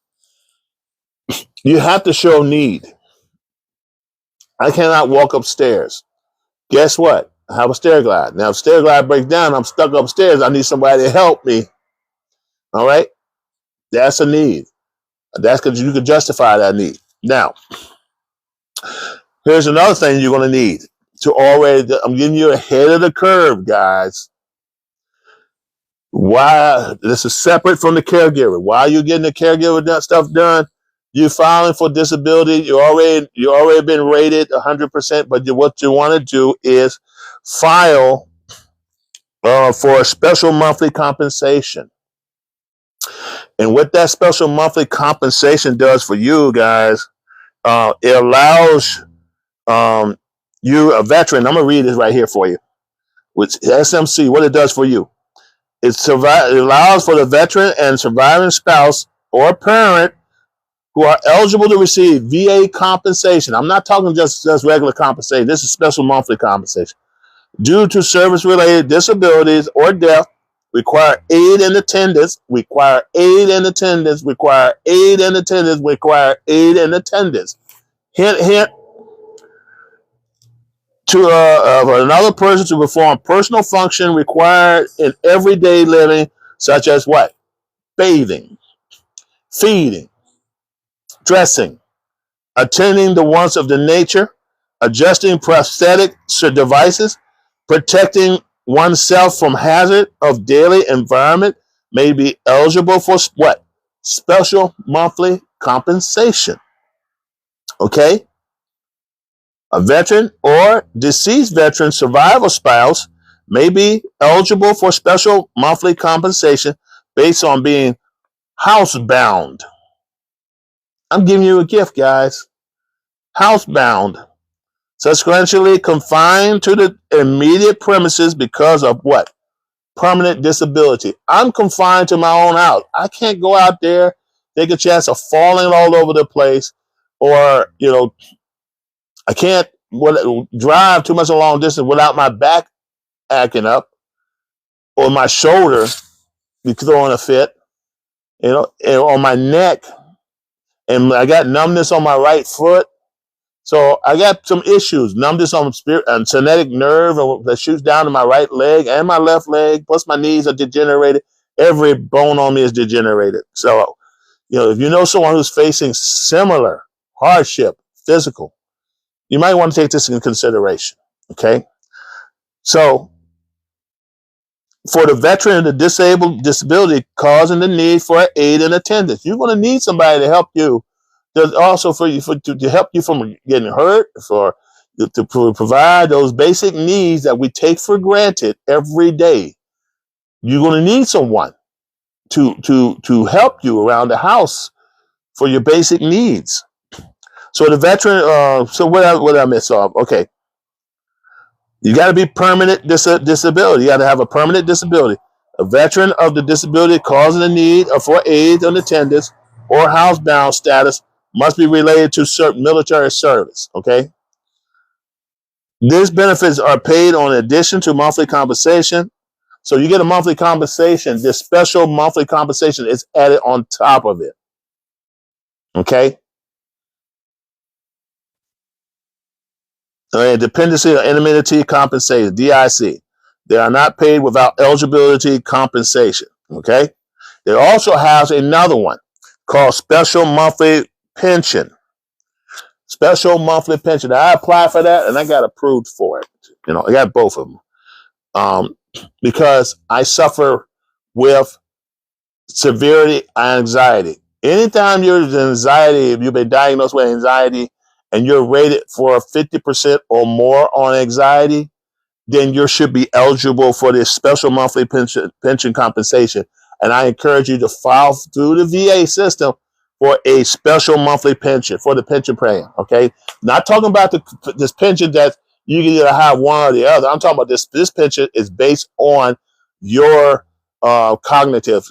You have to show need. I cannot walk upstairs. Guess what? I have a stair glide. Now, if stair glide breaks down, I'm stuck upstairs. I need somebody to help me. All right? That's a need. That's because you can justify that need. Now, here's another thing you're going to need I'm getting you ahead of the curve, guys. Why? This is separate from the caregiver. Why are you getting the caregiver stuff done? You're filing for disability. You already been rated 100%, but what you want to do is file for a special monthly compensation. And what that special monthly compensation does for you guys, it allows you, a veteran. I'm gonna read this right here for you. With SMC, what it does for you. It allows for the veteran and surviving spouse or parent who are eligible to receive VA compensation. I'm not talking just regular compensation. This is special monthly compensation. Due to service-related disabilities or death, require aid and attendance, require aid and attendance, require aid and attendance, require aid and attendance. Hint, hint. To another person to perform personal function required in everyday living, such as what? Bathing, feeding, dressing, attending the wants of the nature, adjusting prosthetic devices, protecting oneself from hazard of daily environment, may be eligible for what? Special monthly compensation. Okay? A veteran or deceased veteran survivor spouse may be eligible for special monthly compensation based on being housebound. I'm giving you a gift, guys. Housebound. Subsequently confined to the immediate premises because of what? permanent disability. I'm confined to my own house. I can't go out there, take a chance of falling all over the place, or I can't drive too much a long distance without my back acting up or my shoulder be throwing a fit, and on my neck, and I got numbness on my right foot. So I got some issues, numbness on sciatic nerve that shoots down to my right leg and my left leg, plus my knees are degenerated. Every bone on me is degenerated. So, if you know someone who's facing similar hardship, physical, you might want to take this into consideration, okay? So, for the veteran and the disability causing the need for aid and attendance, you're going to need somebody to help you. There's also to help you from getting hurt, to provide those basic needs that we take for granted every day. You're going to need someone to help you around the house for your basic needs. So the veteran. So what did I miss off? Okay, you got to be permanent disability. You got to have a permanent disability. A veteran of the disability causing the need for aid and attendance or housebound status must be related to certain military service. Okay. These benefits are paid on addition to monthly compensation. So you get a monthly compensation. This special monthly compensation is added on top of it. Okay. Dependency or indemnity compensation, DIC. They are not paid without eligibility compensation. Okay. It also has another one called special monthly pension. Special monthly pension. I applied for that and I got approved for it. I got both of them. Because I suffer with severity anxiety. Anytime you've been diagnosed with anxiety and you're rated for 50% or more on anxiety, then you should be eligible for this special monthly pension compensation. And I encourage you to file through the VA system for a special monthly pension for the pension plan. Okay, not talking about this pension that you can either have one or the other. I'm talking about this pension is based on your cognitive,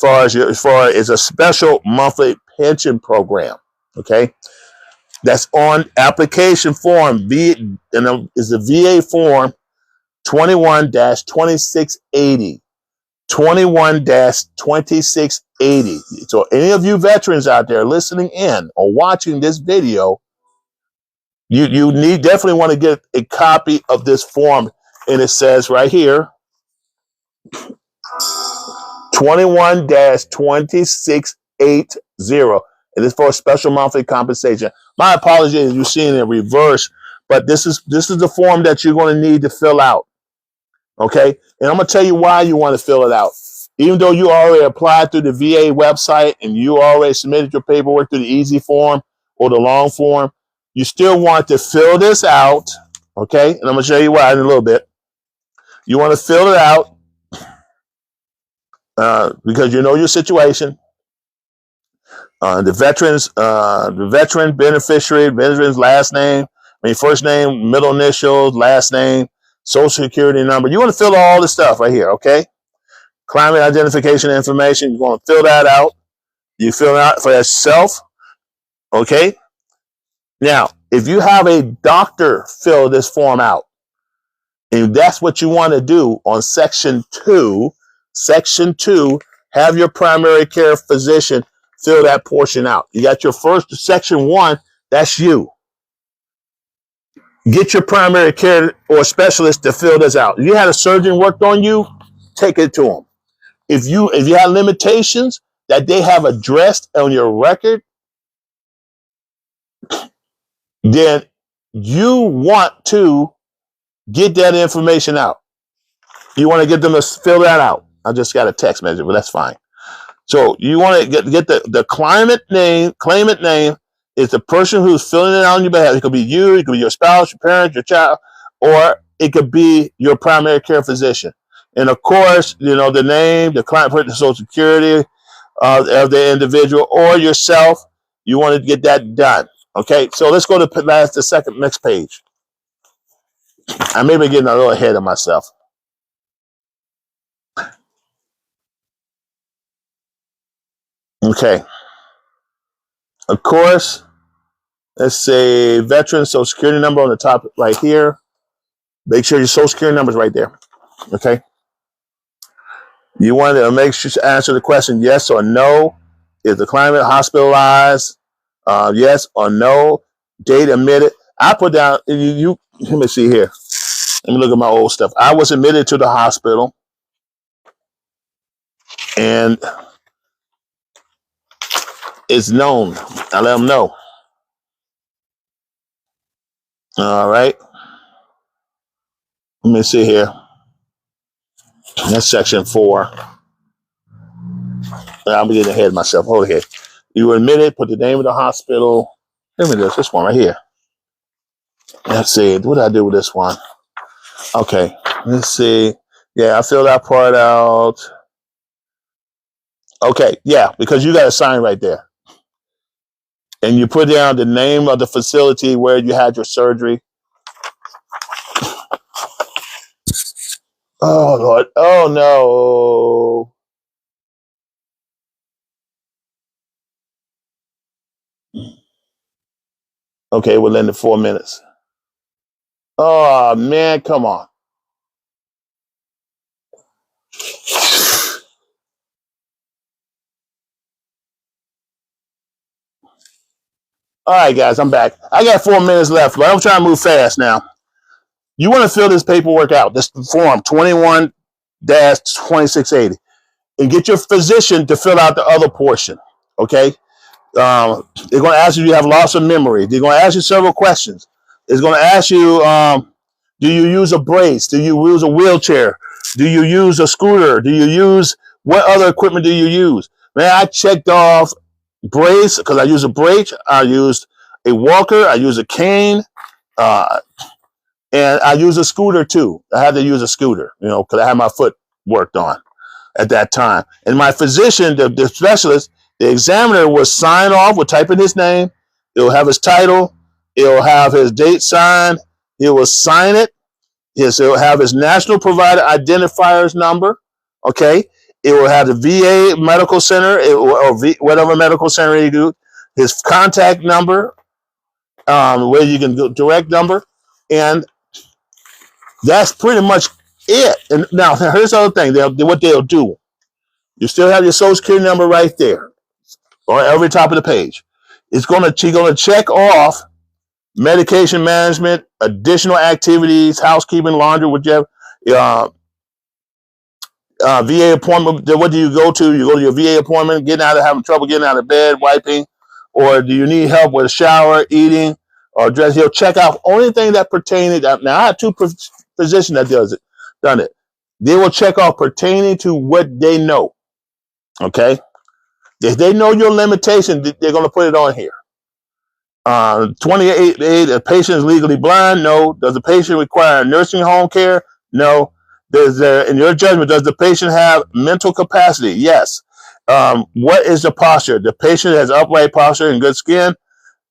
as far as a special monthly pension program. Okay, that's on application form and is the VA form 21-2680. 21-2680. So any of you veterans out there listening in or watching this video, you definitely want to get a copy of this form. And it says right here, 21-2680. And it's for a special monthly compensation. My apologies, you're seeing it in reverse, but this is the form that you're going to need to fill out. Okay, and I'm going to tell you why you want to fill it out. Even though you already applied through the VA website and you already submitted your paperwork through the easy form or the long form, you still want to fill this out. Okay, and I'm going to show you why in a little bit. You want to fill it out because you know your situation. The veteran veteran's last name, first name, middle initials, last name, social security number. You want to fill all this stuff right here, okay? Climate identification information, you want to fill that out. You fill it out for yourself, okay? Now, if you have a doctor fill this form out, and that's what you want to do on section 2, have your primary care physician fill that portion out. You got your first, section 1, that's you. Get your primary care or specialist to fill this out. If you had a surgeon worked on you, take it to them. If you have limitations that they have addressed on your record, then you want to get that information out. You want to get them to fill that out. I just got a text message, but that's fine. So you want to get the claimant name is the person who's filling it out on your behalf. It could be you, it could be your spouse, your parent, your child, or it could be your primary care physician. And of course, the name, the client, put the social security of the individual or yourself. You want to get that done. Okay, so let's go to the next page. I may be getting a little ahead of myself. Okay. Of course, let's say veteran social security number on the top right here. Make sure your social security number is right there. Okay. You want to make sure to answer the question yes or no. Is the claimant hospitalized? Yes or no. Date admitted. I put down, let me see here. Let me look at my old stuff. I was admitted to the hospital and it's known. I let them know. All right. Let me see here. That's section 4. I'm getting ahead of myself. Hold here. You were admitted, put the name of the hospital. Let me do this one right here. Let's see. What did I do with this one? Okay. Let's see. Yeah, I filled that part out. Okay. Yeah, because you got a sign right there. And you put down the name of the facility where you had your surgery. Oh, Lord. Oh, no. Okay, we'll end in 4 minutes. Oh, man, come on. All right, guys, I'm back. I got 4 minutes left, but I'm trying to move fast now. You want to fill this paperwork out, this form 21-2680, and get your physician to fill out the other portion, okay? They're going to ask you if you have loss of memory. They're going to ask you several questions. It's going to ask you, do you use a brace? Do you use a wheelchair? Do you use a scooter? Do you use, what other equipment do you use? Man, I checked off brace because I use a brace. I used a walker. I use a cane. Uh, and I use a scooter too. I had to use a scooter, because I had my foot worked on at that time. And my physician, the specialist, the examiner will sign off, will type in his name. It'll have his title. It'll have his date signed. He will sign it. It'll have his national provider identifiers number. Okay. It will have the VA medical center or whatever medical center you do. His contact number, where you can go direct number. And that's pretty much it. And now here's the other thing. What they'll do. You still have your social security number right there on every top of the page. She's gonna check off medication management, additional activities, housekeeping, laundry, whichever. VA appointment. What do you go to? You go to your VA appointment, having trouble getting out of bed, wiping, or do you need help with a shower, eating, or dress? He'll check out only thing that pertains. Now I have 2 physicians that done it. They will check off pertaining to what they know. Okay. If they know your limitation, they're going to put it on here. 28, a patient is legally blind? No. Does the patient require nursing home care? No. In your judgment, does the patient have mental capacity? Yes. What is the posture? The patient has upright posture and good skin.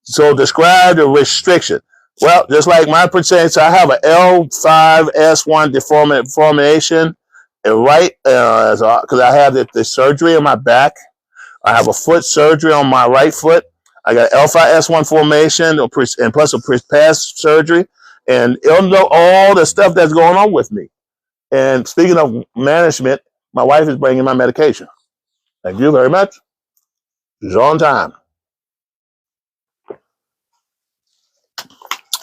So describe the restriction. Well, just like my percentage, I have an L5S1 deformation, right? Because I have the surgery on my back. I have a foot surgery on my right foot. I got L5S1 formation and plus a past surgery. And it'll know all the stuff that's going on with me. And speaking of management, my wife is bringing my medication. Thank you very much. She's on time.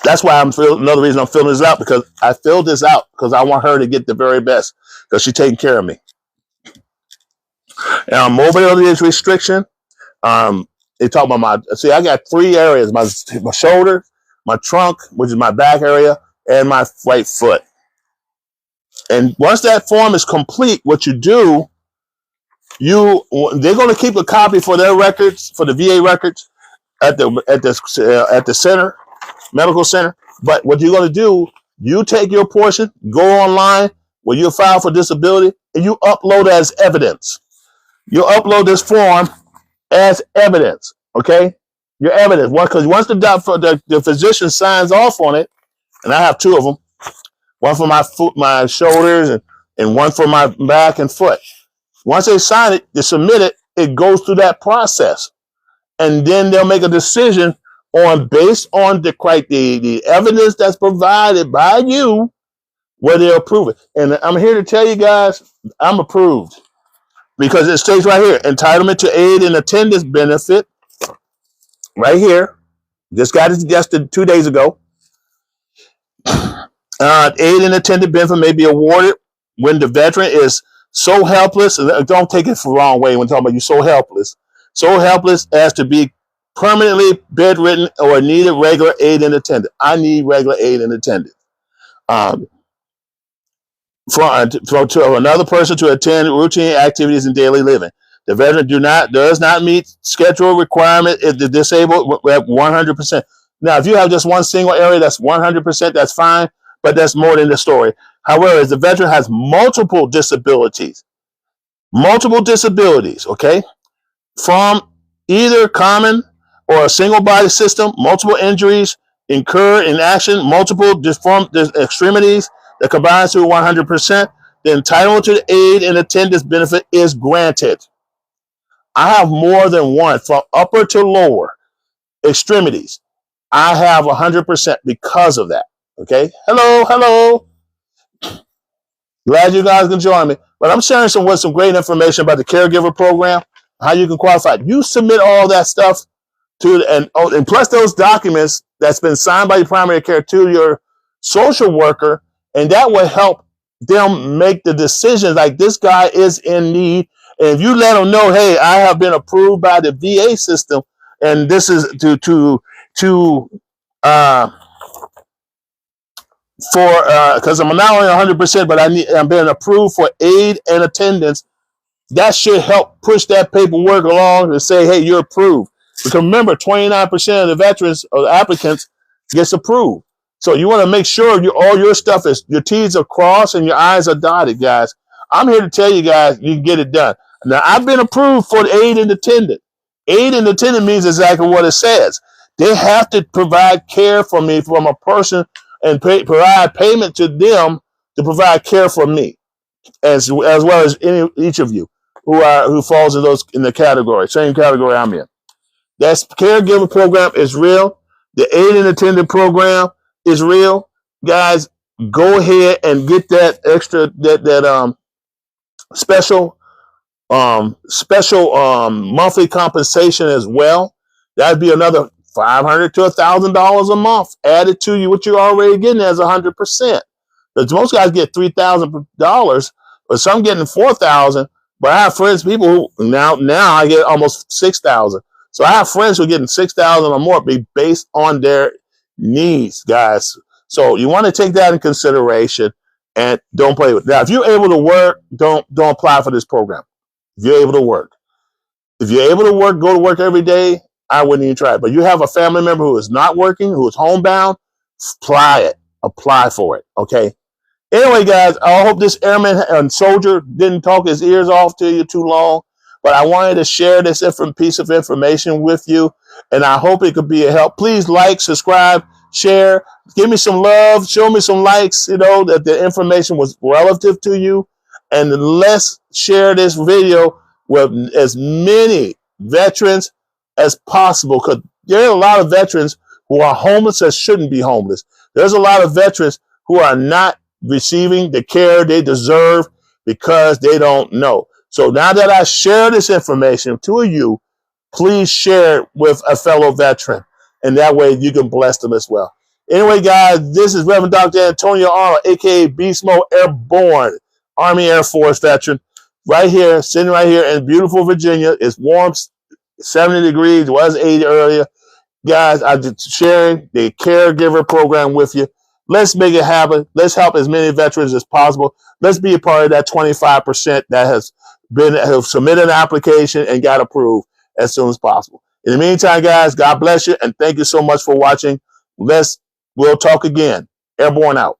That's why another reason I'm filling this out, because I filled this out because I want her to get the very best because she's taking care of me. And mobility is restriction. They talk about I got 3 areas, my shoulder, my trunk, which is my back area, and my right foot. And once that form is complete, what you do, they're going to keep a copy for their records, for the VA records at the center, medical center. But what you're going to do, you take your portion, go online where you file for disability, and you upload it as evidence. You upload this form as evidence, okay? Your evidence. Because once the physician signs off on it, and I have 2 of them, one for my shoulders, and one for my back and foot. Once they sign it, they submit it, it goes through that process. And then they'll make a decision based on the evidence that's provided by you, whether they'll approve it. And I'm here to tell you guys, I'm approved. Because it states right here, entitlement to aid and attendance benefit, right here. Just got it suggested 2 days ago. Aid and attendant benefit may be awarded when the veteran is so helpless. Don't take it the wrong way when talking about you so helpless as to be permanently bedridden or needed regular aid and attendant. I need regular aid and attendant. To another person to attend routine activities in daily living. The veteran does not meet schedule requirement if the disabled at 100%. Now, if you have just one single area that's 100%, that's fine, but that's more than the story. However, if the veteran has multiple disabilities, okay, from either common or a single body system, multiple injuries incurred in action, multiple deformed extremities that combines to 100%, the entitlement to the aid and attendance benefit is granted. I have more than one, from upper to lower extremities. I have 100% because of that. Okay. Hello. Glad you guys can join me. But I'm sharing some great information about the Caregiver program, how you can qualify. You submit all that stuff and plus those documents that's been signed by your primary care to your social worker, and that will help them make the decisions. Like, this guy is in need, and if you let them know, hey, I have been approved by the VA system, and this is because I'm not only 100%, but I'm being approved for aid and attendance. That should help push that paperwork along and say, hey, you're approved. Because remember, 29% of the veterans or the applicants gets approved. So you want to make sure all your stuff is, your T's are crossed and your I's are dotted, guys. I'm here to tell you guys, you can get it done. Now, I've been approved for the aid and attendant. Aid and attendant means exactly what it says. They have to provide care for me from a person and provide payment to them to provide care for me, as well as each of you who falls in the category, same category I'm in. That Caregiver program is real. The aid and attendant program is real. Guys, go ahead and get that extra special monthly compensation as well. That'd be another $500 to $1,000 a month added to you, what you're already getting as 100%. Because most guys get $3,000, or some getting $4,000. But I have friends, people who now I get almost $6,000. So I have friends who are getting $6,000 or more, based on their needs, guys. So you want to take that in consideration and don't play with it. Now, if you're able to work, don't apply for this program. If you're able to work, go to work every day, I wouldn't even try it. But you have a family member who is not working, who is homebound, apply for it. Okay. Anyway, guys, I hope this airman and soldier didn't talk his ears off to you too long, but I wanted to share this piece of information with you, and I hope it could be a help. Please like, subscribe, share, give me some love, show me some likes, that the information was relative to you, and let's share this video with as many veterans as possible, because there are a lot of veterans who are homeless that shouldn't be homeless. There's a lot of veterans who are not receiving the care they deserve because they don't know. So now that I share this information to you, please share it with a fellow veteran, and that way you can bless them as well. Anyway, guys, this is Reverend Dr. Antonio Arnold, aka Beast Mode Airborne Army Air Force veteran, sitting right here in beautiful Virginia. It's warm, 70 degrees. It was 80 earlier. Guys, I'm just sharing the Caregiver program with you. Let's make it happen. Let's help as many veterans as possible. Let's be a part of that 25% that have submitted an application and got approved as soon as possible. In the meantime, guys, God bless you, and thank you so much for watching. We'll talk again. Airborne out.